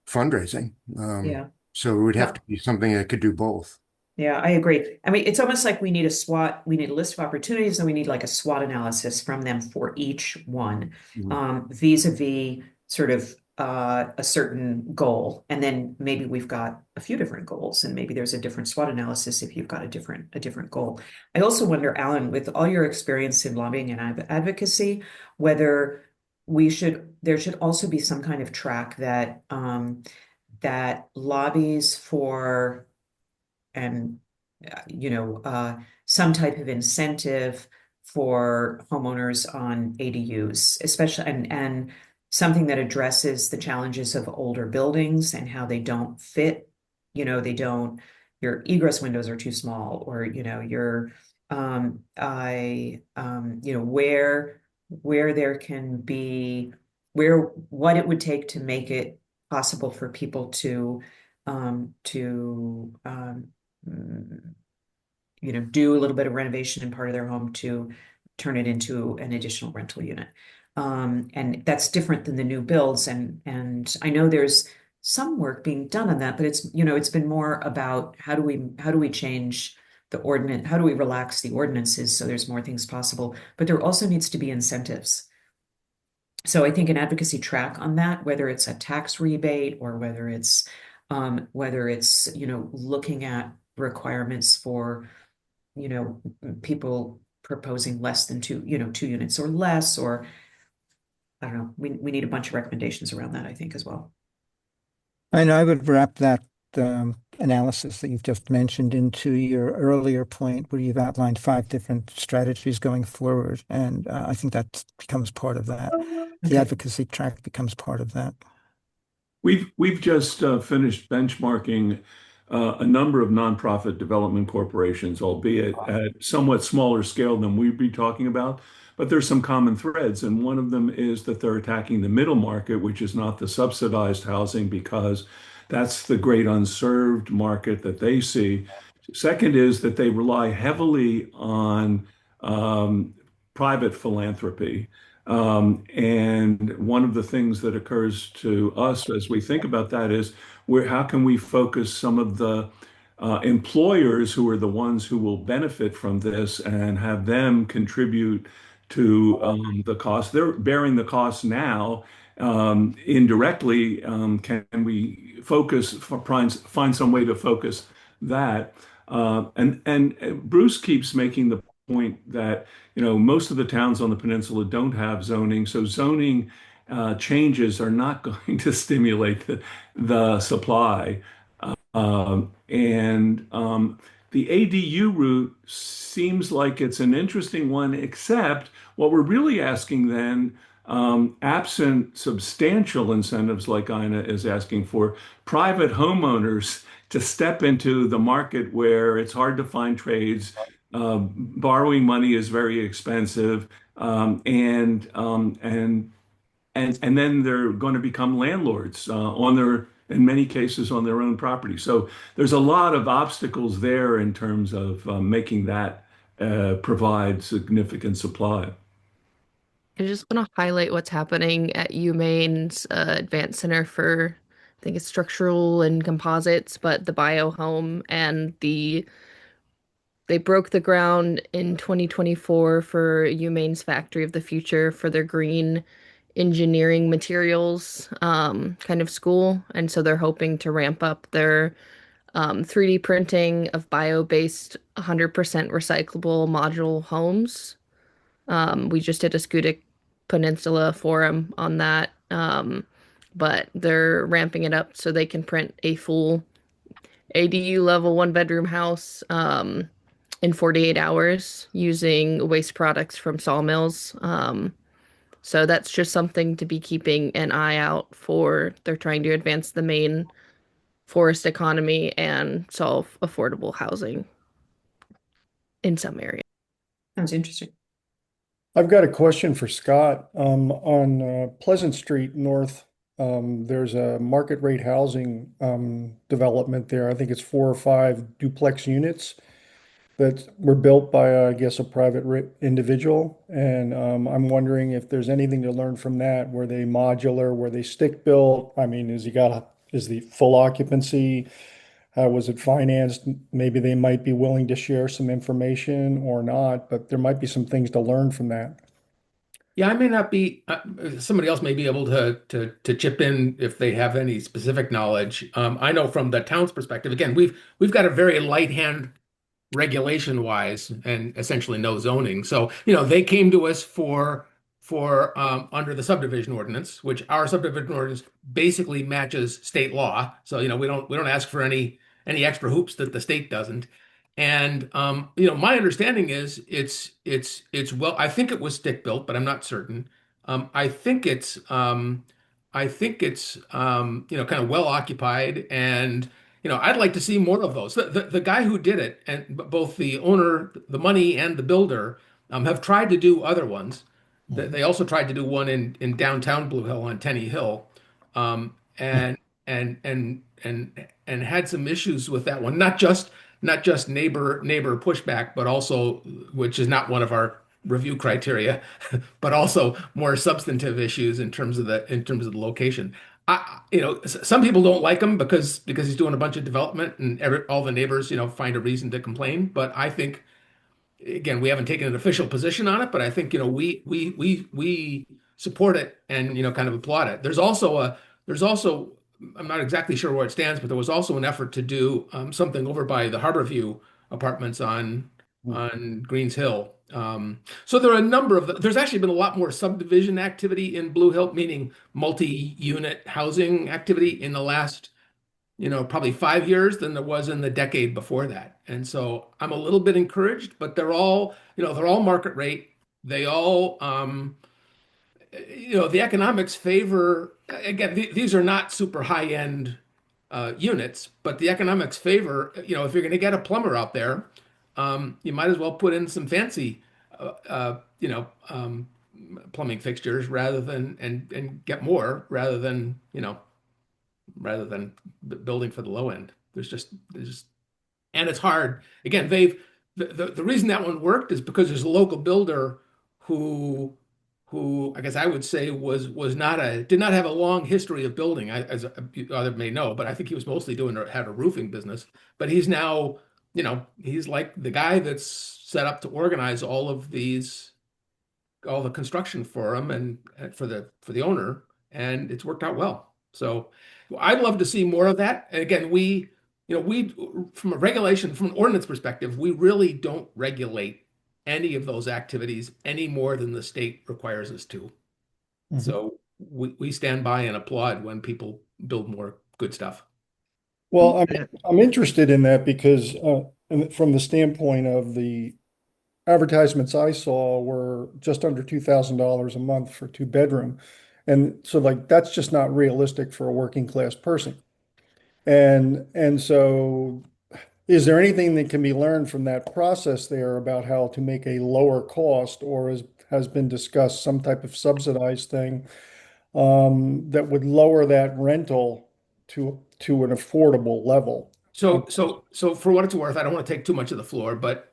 Speaker 9: fundraising.
Speaker 12: Yeah.
Speaker 9: So it would have to be something that could do both.
Speaker 12: Yeah, I agree. I mean, it's almost like we need a list of opportunities, and we need like a SWOT analysis from them for each one, vis-a-vis sort of a certain goal. And then maybe we've got a few different goals, and maybe there's a different SWOT analysis if you've got a different goal. I also wonder, Alan, with all your experience in lobbying and advocacy, whether there should also be some kind of track that that lobbies for and some type of incentive for homeowners on ADUs, especially and something that addresses the challenges of older buildings and how they don't fit. Your egress windows are too small, or where there can be what it would take to make it possible for people to do a little bit of renovation in part of their home to turn it into an additional rental unit. And that's different than the new builds. And I know there's some work being done on that, but it's been more about how do we change the ordinance, how do we relax the ordinances so there's more things possible, but there also needs to be incentives. So I think an advocacy track on that, whether it's a tax rebate or whether it's looking at requirements for people proposing less than two units or less, or I don't know, we need a bunch of recommendations around that, I think, as well.
Speaker 11: And I would wrap that analysis that you've just mentioned into your earlier point, where you've outlined 5 different strategies going forward, and I think that becomes part of that. The advocacy track becomes part of that.
Speaker 10: We've just finished benchmarking a number of nonprofit development corporations, albeit at somewhat smaller scale than we'd be talking about. But there's some common threads, and one of them is that they're attacking the middle market, which is not the subsidized housing, because that's the great unserved market that they see. Second is that they rely heavily on private philanthropy. And one of the things that occurs to us as we think about that is how can we focus some of the employers who are the ones who will benefit from this and have them contribute to the cost. They're bearing the cost now. Indirectly, can we find some way to focus that? And Bruce keeps making the point that most of the towns on the peninsula don't have zoning, so zoning changes are not going to stimulate the supply. And the ADU route seems like it's an interesting one, except what we're really asking then, absent substantial incentives like Ina is asking for, private homeowners to step into the market where it's hard to find trades, borrowing money is very expensive, and then they're going to become landlords in many cases, on their own property. So there's a lot of obstacles there in terms of making that provide significant supply.
Speaker 3: I just want to highlight what's happening at UMaine's Advanced Center for, I think it's structural and composites, but the bio home and they broke the ground in 2024 for UMaine's Factory of the Future for their green engineering materials kind of school. And so they're hoping to ramp up their 3D printing of bio-based 100% recyclable module homes. We just did a Scudic Peninsula forum on that, but they're ramping it up so they can print a full ADU level one bedroom house in 48 hours using waste products from sawmills. So that's just something to be keeping an eye out for. They're trying to advance the Maine forest economy and solve affordable housing in some areas.
Speaker 12: Sounds interesting.
Speaker 8: I've got a question for Scott. On Pleasant Street North, there's a market rate housing development there. I think it's 4 or 5 duplex units that were built by, I guess, a private individual. And I'm wondering if there's anything to learn from that. Were they modular? Were they stick built? I mean, is the full occupancy? How was it financed? Maybe they might be willing to share some information or not, but there might be some things to learn from that.
Speaker 7: Yeah, I may not be. Somebody else may be able to chip in if they have any specific knowledge. I know from the town's perspective. Again, we've got a very light hand regulation wise and essentially no zoning. So, they came to us for under the subdivision ordinance, which our subdivision ordinance basically matches state law. So, we don't ask for any extra hoops that the state doesn't. And my understanding is it's well, I think it was stick built, but I'm not certain. I think it's kind of well occupied, and I'd like to see more of those. The guy who did it, and both the owner, the money, and the builder have tried to do other ones. They also tried to do one in downtown Blue Hill on Tenney Hill, and had some issues with that one. Not just neighbor pushback, but also, which is not one of our review criteria, but also more substantive issues in terms of the location. Some people don't like him because he's doing a bunch of development and all the neighbors, find a reason to complain. But I think, again, we haven't taken an official position on it, but I think, we support it and, kind of applaud it. There's also, I'm not exactly sure where it stands, but there was also an effort to do something over by the Harborview apartments on Greens Hill. So there are a number of, there's actually been a lot more subdivision activity in Blue Hill, meaning multi-unit housing activity in the last, probably 5 years than there was in the decade before that. And so I'm a little bit encouraged, but they're all market rate. They all, the economics favor, again, these are not super high-end units, but the economics favor, if you're going to get a plumber out there, you might as well put in some fancy, plumbing fixtures rather than and get more rather than building for the low end. There's just and it's hard. Again, the reason that one worked is because there's a local builder who I guess I would say was not did not have a long history of building, as other may know, but I think he was mostly had a roofing business. But he's now, he's like the guy that's set up to organize all the construction for him and for the owner, and it's worked out well. So I'd love to see more of that. And again, we from from an ordinance perspective, we really don't regulate any of those activities any more than the state requires us to. So we stand by and applaud when people build more good stuff.
Speaker 8: Well, I'm interested in that because from the standpoint of the advertisements I saw were just under $2,000 a month for 2 bedroom. And so like that's just not realistic for a working class person. And so is there anything that can be learned from that process there about how to make a lower cost, or has been discussed some type of subsidized thing that would lower that rental to an affordable level?
Speaker 7: So for what it's worth, I don't want to take too much of the floor, but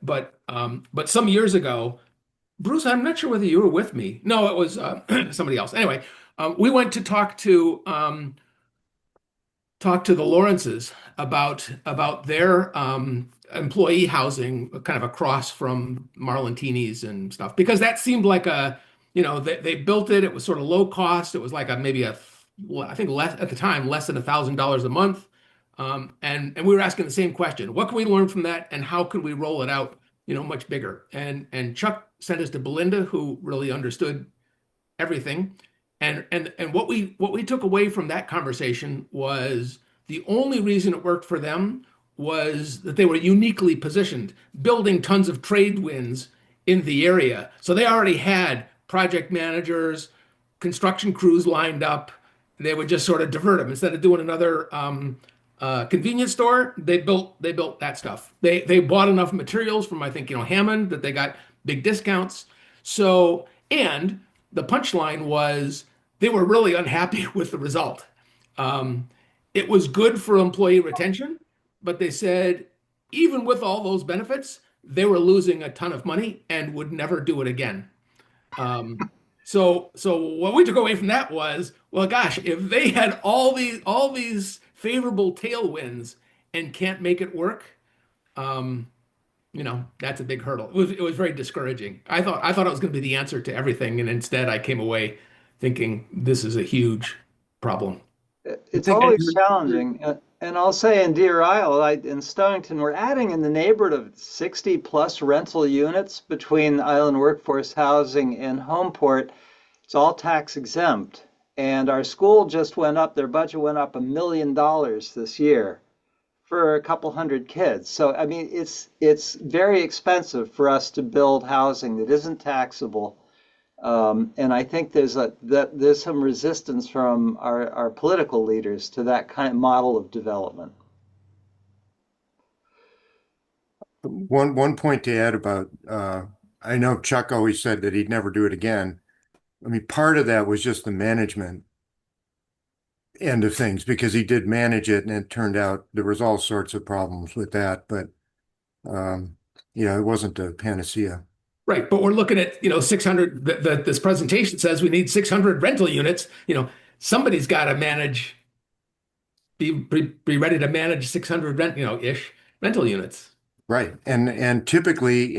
Speaker 7: some years ago, Bruce, I'm not sure whether you were with me. No, it was somebody else. Anyway, we went to talk to the Lawrences about their employee housing, kind of across from Marlantini's and stuff, because that seemed like they built it. It was sort of low cost. It was like I think less at the time, less than $1,000 a month. And we were asking the same question: what can we learn from that, and how can we roll it out, much bigger? And Chuck sent us to Belinda, who really understood everything. And what we took away from that conversation was the only reason it worked for them was that they were uniquely positioned, building tons of trade winds in the area. So they already had project managers, construction crews lined up. They would just sort of divert them instead of doing another convenience store. They built that stuff. They bought enough materials from, I think, Hammond, that they got big discounts. So, and the punchline was they were really unhappy with the result. It was good for employee retention, but they said even with all those benefits, they were losing a ton of money and would never do it again. So what we took away from that was, well, gosh, if they had all these favorable tailwinds and can't make it work, that's a big hurdle. It was very discouraging. I thought it was going to be the answer to everything, and instead I came away thinking this is a huge problem.
Speaker 4: It's always challenging. And I'll say in Deer Isle, in Stonington, we're adding in the neighborhood of 60 plus rental units between Island Workforce Housing and Homeport. It's all tax exempt. And our school just went up, their budget went up $1 million this year for a couple hundred kids. So, I mean, it's very expensive for us to build housing that isn't taxable. And I think there's some resistance from our political leaders to that kind of model of development.
Speaker 9: One point to add about, I know Chuck always said that he'd never do it again. I mean, part of that was just the management end of things, because he did manage it and it turned out there was all sorts of problems with that. But, it wasn't a panacea.
Speaker 7: Right, but we're looking at 600. This presentation says we need 600 rental units. Somebody's got to manage, be ready to manage 600 ish rental units.
Speaker 9: Right, and typically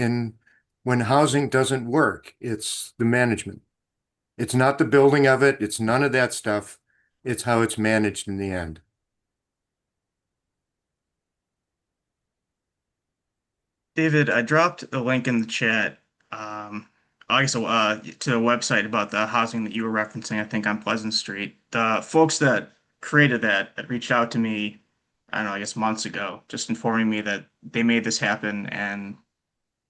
Speaker 9: when housing doesn't work, it's the management. It's not the building of it. It's none of that stuff. It's how it's managed in the end.
Speaker 1: David, I dropped the link in the chat. I guess to the website about the housing that you were referencing, I think on Pleasant Street. The folks that created that reached out to me, I don't know, I guess months ago, just informing me that they made this happen and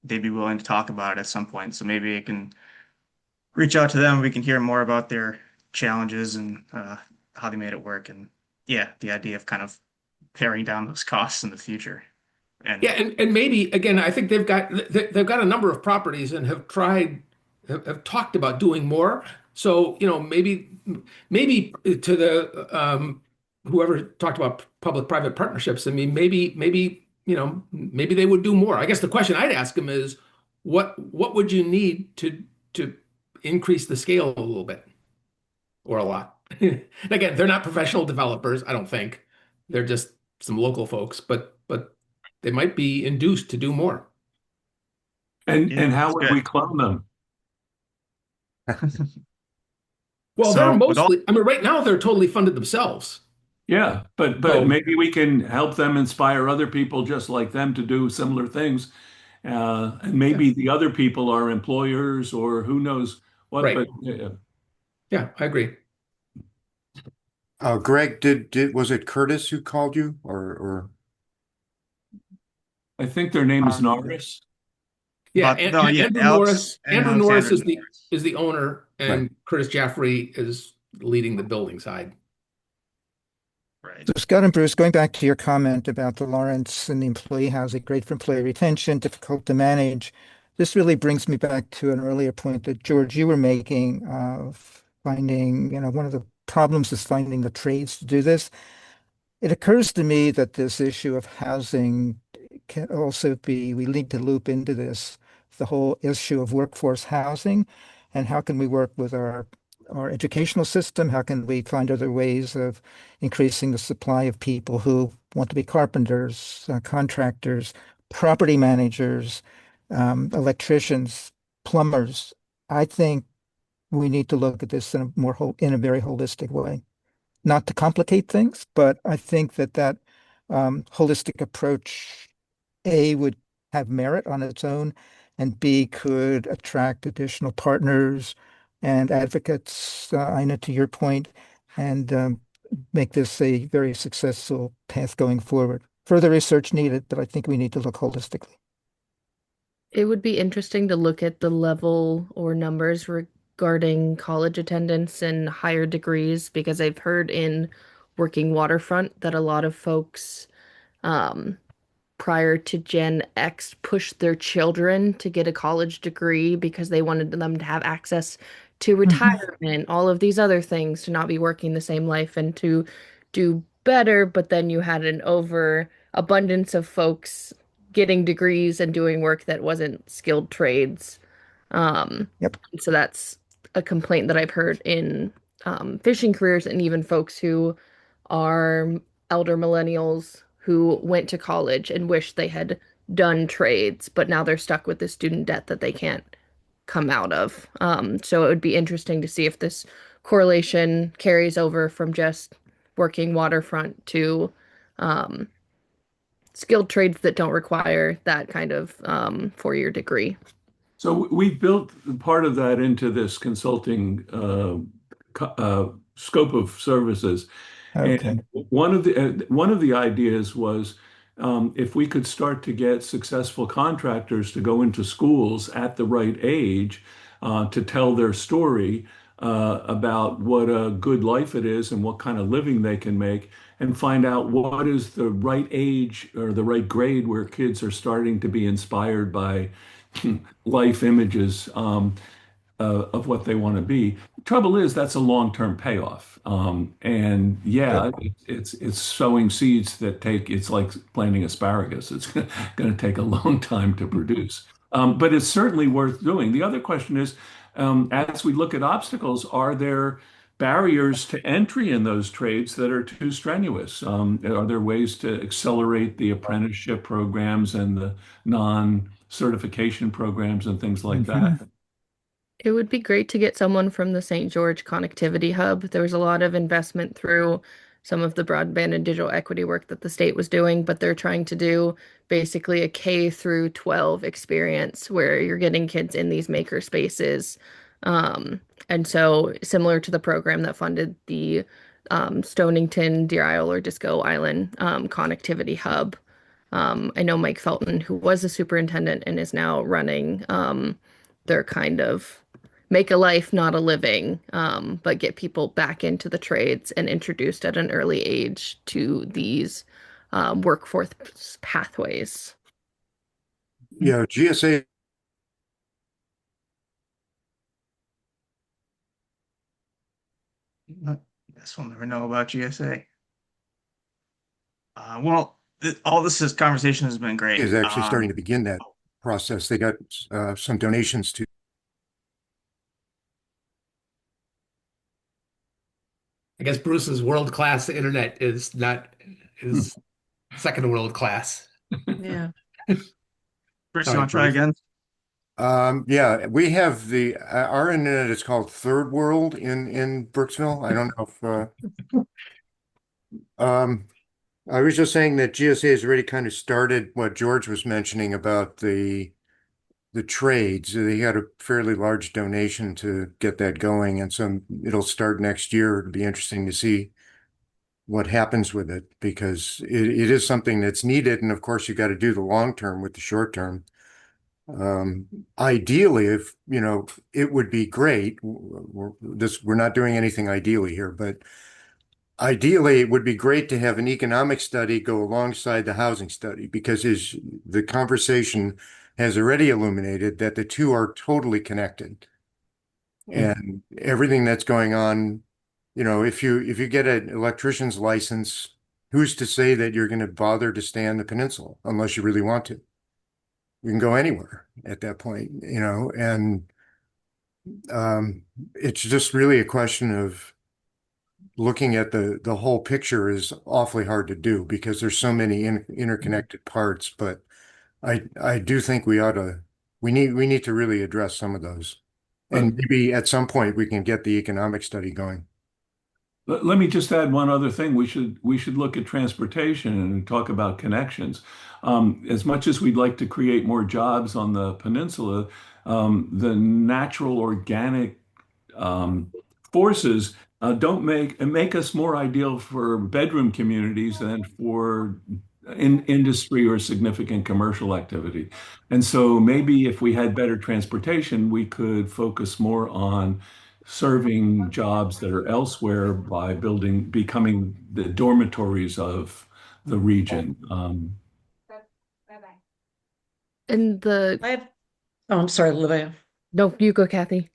Speaker 1: they'd be willing to talk about it at some point. So maybe I can reach out to them. We can hear more about their challenges and how they made it work. And yeah, the idea of kind of paring down those costs in the future. And
Speaker 7: Yeah, and maybe again, I think they've got a number of properties and have talked about doing more. So, maybe to the whoever talked about public-private partnerships, I mean, maybe they would do more. I guess the question I'd ask them is, what would you need to increase the scale a little bit or a lot? Again, they're not professional developers, I don't think. They're just some local folks, but they might be induced to do more.
Speaker 10: And
Speaker 1: yeah,
Speaker 10: how
Speaker 1: that's
Speaker 10: would
Speaker 1: good.
Speaker 10: we clone them?
Speaker 7: Well, they're
Speaker 1: So with all
Speaker 7: mostly, I mean, right now they're totally funded themselves.
Speaker 10: Yeah, but
Speaker 7: So,
Speaker 10: maybe we can help them inspire other people just like them to do similar things. And
Speaker 7: yeah,
Speaker 10: maybe the other people are employers or who knows what,
Speaker 7: right.
Speaker 10: but
Speaker 7: Yeah, I agree.
Speaker 9: Greg, was it Curtis who called you or
Speaker 10: I think their name is Norris.
Speaker 7: Yeah,
Speaker 1: but no, yeah,
Speaker 7: Andrew Norris.
Speaker 1: Alex and
Speaker 7: Andrew Norris
Speaker 1: Alexander.
Speaker 7: is the owner,
Speaker 9: right?
Speaker 7: and Curtis Jaffrey is leading the building side.
Speaker 1: Right.
Speaker 11: So Scott and Bruce, going back to your comment about the Lawrence and the employee housing, great for employee retention, difficult to manage. This really brings me back to an earlier point that George, you were making of finding, one of the problems is finding the trades to do this. It occurs to me that this issue of housing can also be, we need to loop into this, the whole issue of workforce housing and how can we work with our educational system? How can we find other ways of increasing the supply of people who want to be carpenters, contractors, property managers, electricians, plumbers? I think we need to look at this in a very holistic way, not to complicate things, but I think that holistic approach, A, would have merit on its own, and B, could attract additional partners and advocates, Ina, to your point, and make this a very successful path going forward. Further research needed, but I think we need to look holistically.
Speaker 3: It would be interesting to look at the level or numbers regarding college attendance and higher degrees because I've heard in working waterfront that a lot of folks um, prior to Gen X pushed their children to get a college degree because they wanted them to have access to retirement, all of these other things, to not be working the same life and to do better. But then you had an overabundance of folks getting degrees and doing work that wasn't skilled trades.
Speaker 11: Yep.
Speaker 3: So that's a complaint that I've heard in fishing careers and even folks who are elder millennials who went to college and wish they had done trades, but now they're stuck with the student debt that they can't come out of. So it would be interesting to see if this correlation carries over from just working waterfront to um, skilled trades that don't require that kind of four-year degree.
Speaker 10: So we built part of that into this consulting scope of services.
Speaker 11: Okay.
Speaker 10: And one of the ideas was if we could start to get successful contractors to go into schools at the right age to tell their story about what a good life it is and what kind of living they can make, and find out what is the right age or the right grade where kids are starting to be inspired by life images of what they want to be. Trouble is, that's a long-term payoff. And yeah, it's sowing seeds that it's like planting asparagus. It's going to take a long time to produce. But it's certainly worth doing. The other question is, as we look at obstacles, are there barriers to entry in those trades that are too strenuous? Are there ways to accelerate the apprenticeship programs and the non-certification programs and things like that?
Speaker 3: It would be great to get someone from the St. George Connectivity Hub. There was a lot of investment through some of the broadband and digital equity work that the state was doing, but they're trying to do basically a K through 12 experience where you're getting kids in these maker spaces. And so similar to the program that funded the Stonington, Deer Isle, or Disco Island Connectivity Hub. I know Mike Felton, who was a superintendent and is now running their kind of make a life, not a living, but get people back into the trades and introduced at an early age to these workforce pathways.
Speaker 9: Yeah, GSA.
Speaker 1: I guess we'll never know about GSA. Well, all this conversation has been great.
Speaker 9: Is actually starting to begin that process. They got some donations to.
Speaker 7: I guess Bruce's world-class internet is not is second world class.
Speaker 6: Yeah.
Speaker 1: Bruce,
Speaker 7: Sorry,
Speaker 1: you want to try
Speaker 7: Bruce.
Speaker 1: again?
Speaker 9: Yeah, we have the our internet is called Third World in Brooksville. I don't know if I was just saying that GSA has already kind of started what George was mentioning about the trades. They had a fairly large donation to get that going, and so it'll start next year. It'll be interesting to see what happens with it because it is something that's needed, and of course you got to do the long term with the short term. Ideally, if you know, it would be great. We're not doing anything ideally here, but ideally, it would be great to have an economic study go alongside the housing study because the conversation has already illuminated that the two are totally connected. And everything that's going on, you know, if you get an electrician's license, who's to say that you're going to bother to stay on the peninsula unless you really want to? You can go anywhere at that point, you know, and it's just really a question of looking at the whole picture is awfully hard to do because there's so many interconnected parts. But I do think we need to really address some of those, and maybe at some point we can get the economic study going.
Speaker 10: Let me just add one other thing. We should look at transportation and talk about connections. As much as we'd like to create more jobs on the peninsula, the natural organic forces don't make us more ideal for bedroom communities than for industry or significant commercial activity. And so maybe if we had better transportation, we could focus more on serving jobs that are elsewhere by becoming the dormitories of the region.
Speaker 3: And
Speaker 6: I'm sorry, Olivia.
Speaker 3: no, you go, Kathy.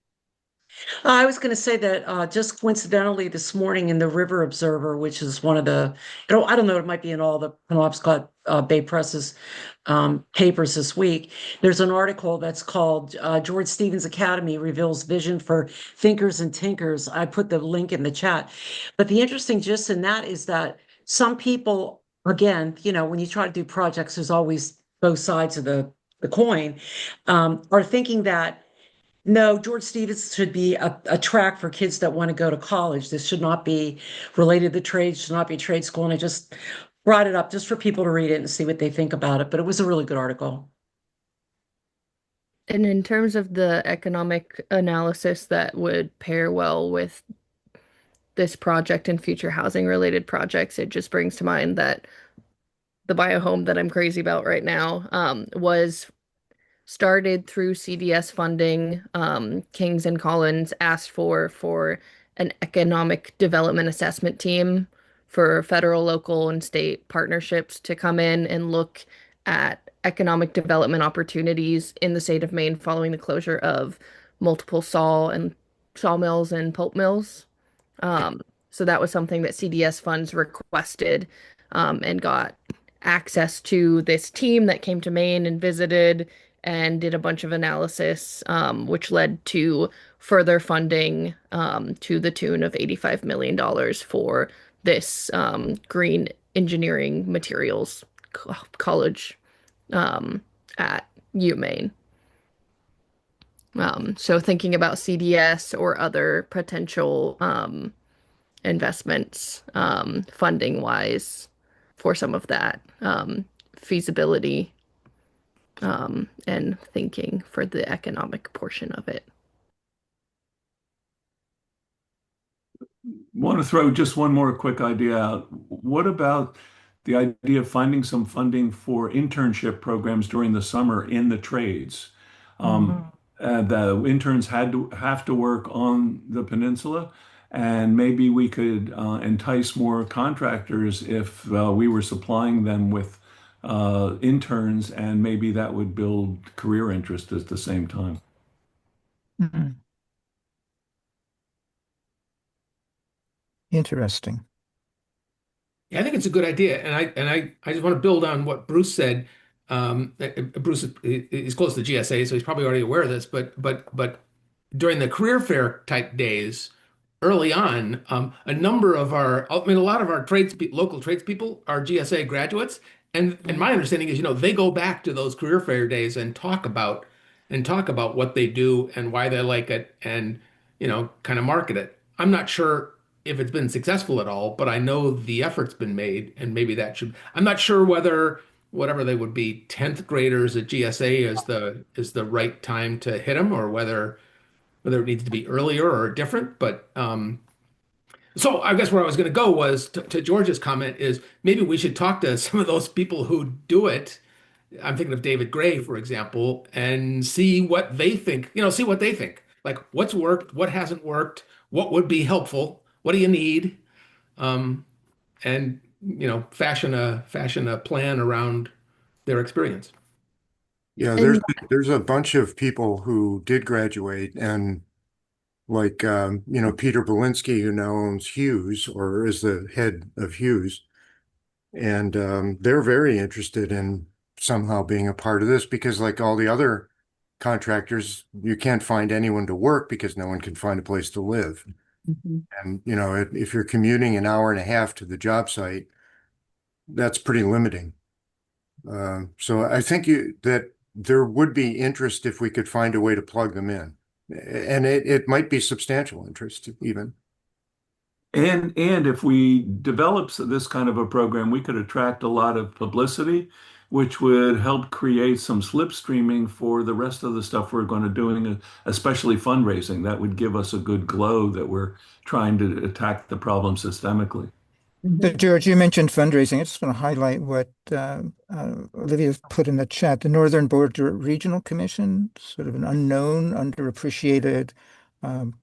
Speaker 6: I was going to say that just coincidentally this morning in the River Observer, which is one of the, I don't know, it might be in all the Penobscot Bay Press's papers this week. There's an article that's called George Stevens Academy Reveals Vision for Thinkers and Tinkers. I put the link in the chat. But the interesting gist in that is that some people, again, you know, when you try to do projects, there's always both sides of the coin, are thinking that no, George Stevens should be a track for kids that want to go to college. This should not be related to trade, should not be trade school. And I just brought it up just for people to read it and see what they think about it. But it was a really good article.
Speaker 3: And in terms of the economic analysis that would pair well with this project and future housing related projects, it just brings to mind that the biohome that I'm crazy about right now was started through CDS funding. Kings and Collins asked for an economic development assessment team for federal, local, and state partnerships to come in and look at economic development opportunities in the state of Maine following the closure of multiple sawmills and pulp mills. So that was something that CDS funds requested, and got access to this team that came to Maine and visited and did a bunch of analysis, which led to further funding to the tune of $85 million for this green engineering materials college at UMaine. So thinking about CDS or other potential investments, funding wise, for some of that feasibility and thinking for the economic portion of it.
Speaker 10: Want to throw just one more quick idea out. What about the idea of finding some funding for internship programs during the summer in the trades? The interns have to work on the peninsula, And maybe we could entice more contractors if we were supplying them with interns, and maybe that would build career interest at the same time.
Speaker 11: Mhm. Interesting.
Speaker 7: Yeah, I think it's a good idea, and I just want to build on what Bruce said. Bruce is close to GSA, so he's probably already aware of this. But during the career fair type days, early on, a number of a lot of our local tradespeople are GSA graduates, and my understanding is, they go back to those career fair days and talk about what they do and why they like it, and kind of market it. I'm not sure if it's been successful at all, but I know the effort's been made, and maybe that should. I'm not sure whether whatever they would be 10th graders at GSA is the right time to hit them, or whether it needs to be earlier or different. But so I guess where I was going to go was to George's comment is maybe we should talk to some of those people who do it. I'm thinking of David Gray, for example, and see what they think. See what they think. Like what's worked, what hasn't worked, what would be helpful, what do you need, and fashion a plan around their experience.
Speaker 9: Yeah,
Speaker 3: And
Speaker 9: there's a bunch of people who did graduate, and like Peter Belinsky, who now owns Hughes or is the head of Hughes, and they're very interested in somehow being a part of this because, like all the other contractors, you can't find anyone to work because no one can find a place to live.
Speaker 6: Mhm.
Speaker 9: And if you're commuting an hour and a half to the job site, that's pretty limiting. So I think that there would be interest if we could find a way to plug them in. And it might be substantial interest even.
Speaker 10: And if we develop this kind of a program, we could attract a lot of publicity, which would help create some slipstreaming for the rest of the stuff we're going to doing, especially fundraising. That would give us a good glow that we're trying to attack the problem systemically.
Speaker 11: So,
Speaker 6: Mhm.
Speaker 11: George, you mentioned fundraising. I just want to highlight what Olivia put in the chat. The Northern Border Regional Commission, sort of an unknown, underappreciated um,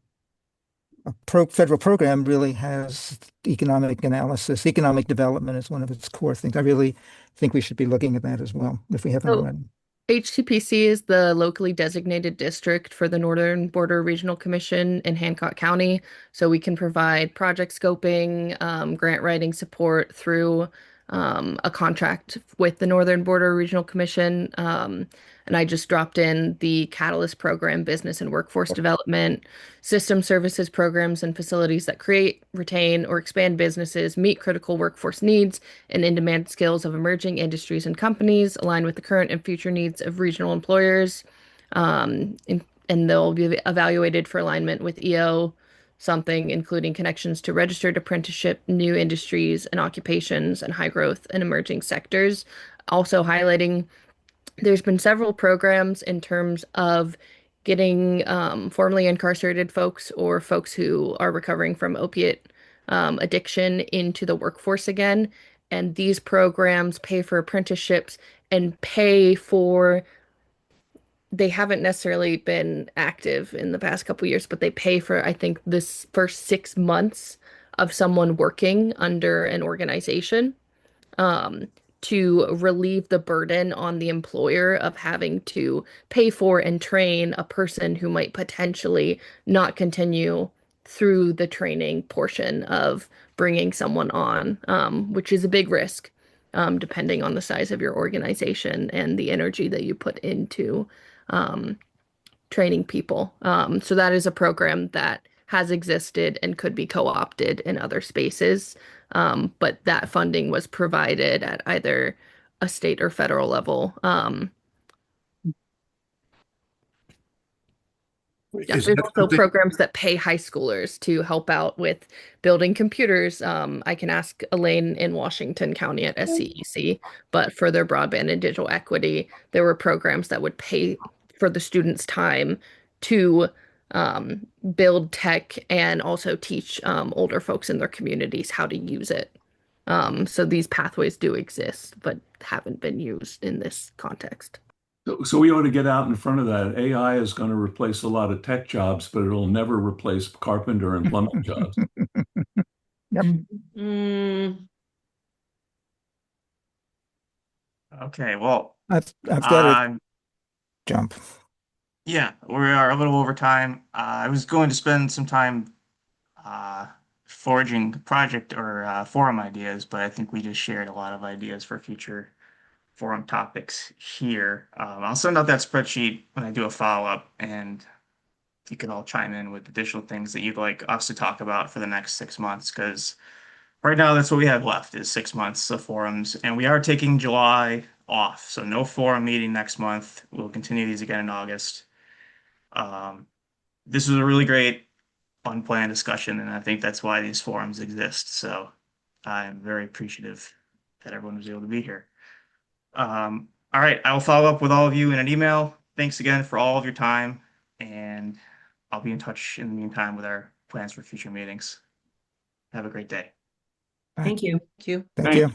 Speaker 11: federal program, really has economic analysis. Economic development is one of its core things. I really think we should be looking at that as well, if we haven't
Speaker 3: so
Speaker 11: already.
Speaker 3: HCPC is the locally designated district for the Northern Border Regional Commission in Hancock County. So we can provide project scoping, grant writing support through a contract with the Northern Border Regional Commission. And I just dropped in the Catalyst program, business and workforce development, system services programs and facilities that create, retain, or expand businesses, meet critical workforce needs and in-demand skills of emerging industries and companies, align with the current and future needs of regional employers, and they'll be evaluated for alignment with EO something, including connections to registered apprenticeship, new industries and occupations, and high growth and emerging sectors. Also highlighting there's been several programs in terms of getting formerly incarcerated folks or folks who are recovering from opiate addiction into the workforce again. And these programs pay for apprenticeships and pay for, they haven't necessarily been active in the past couple years, but they pay for, I think, this first 6 months of someone working under an organization um, to relieve the burden on the employer of having to pay for and train a person who might potentially not continue through the training portion of bringing someone on, which is a big risk, depending on the size of your organization and the energy that you put into um, training people. So that is a program that has existed and could be co-opted in other spaces. But that funding was provided at either a state or federal level. Yeah,
Speaker 9: Is
Speaker 3: there's
Speaker 9: that
Speaker 3: also
Speaker 9: something?
Speaker 3: programs that pay high schoolers to help out with building computers. I can ask Elaine in Washington County at SCEC, but for their broadband and digital equity, there were programs that would pay for the students' time to build tech and also teach older folks in their communities how to use it. So these pathways do exist, but haven't been used in this context.
Speaker 10: So we ought to get out in front of that. AI is going to replace a lot of tech jobs, but it'll never replace carpenter and plumbing jobs.
Speaker 11: Yep.
Speaker 2: Mm,
Speaker 1: Okay, well,
Speaker 11: I've got to
Speaker 1: um,
Speaker 11: jump.
Speaker 1: yeah, we are a little over time. I was going to spend some time uh, forging project or forum ideas, but I think we just shared a lot of ideas for future forum topics here. I'll send out that spreadsheet when I do a follow-up, and you can all chime in with additional things that you'd like us to talk about for the next 6 months, because right now that's what we have left is 6 months of forums, and we are taking July off, so no forum meeting next month. We'll continue these again in August. Um, this was a really great unplanned discussion, and I think that's why these forums exist. So I'm very appreciative that everyone was able to be here. All right, I will follow up with all of you in an email. Thanks again for all of your time, and I'll be in touch in the meantime with our plans for future meetings. Have a great day.
Speaker 12: Thank you.
Speaker 6: Thank you.
Speaker 11: Thank you.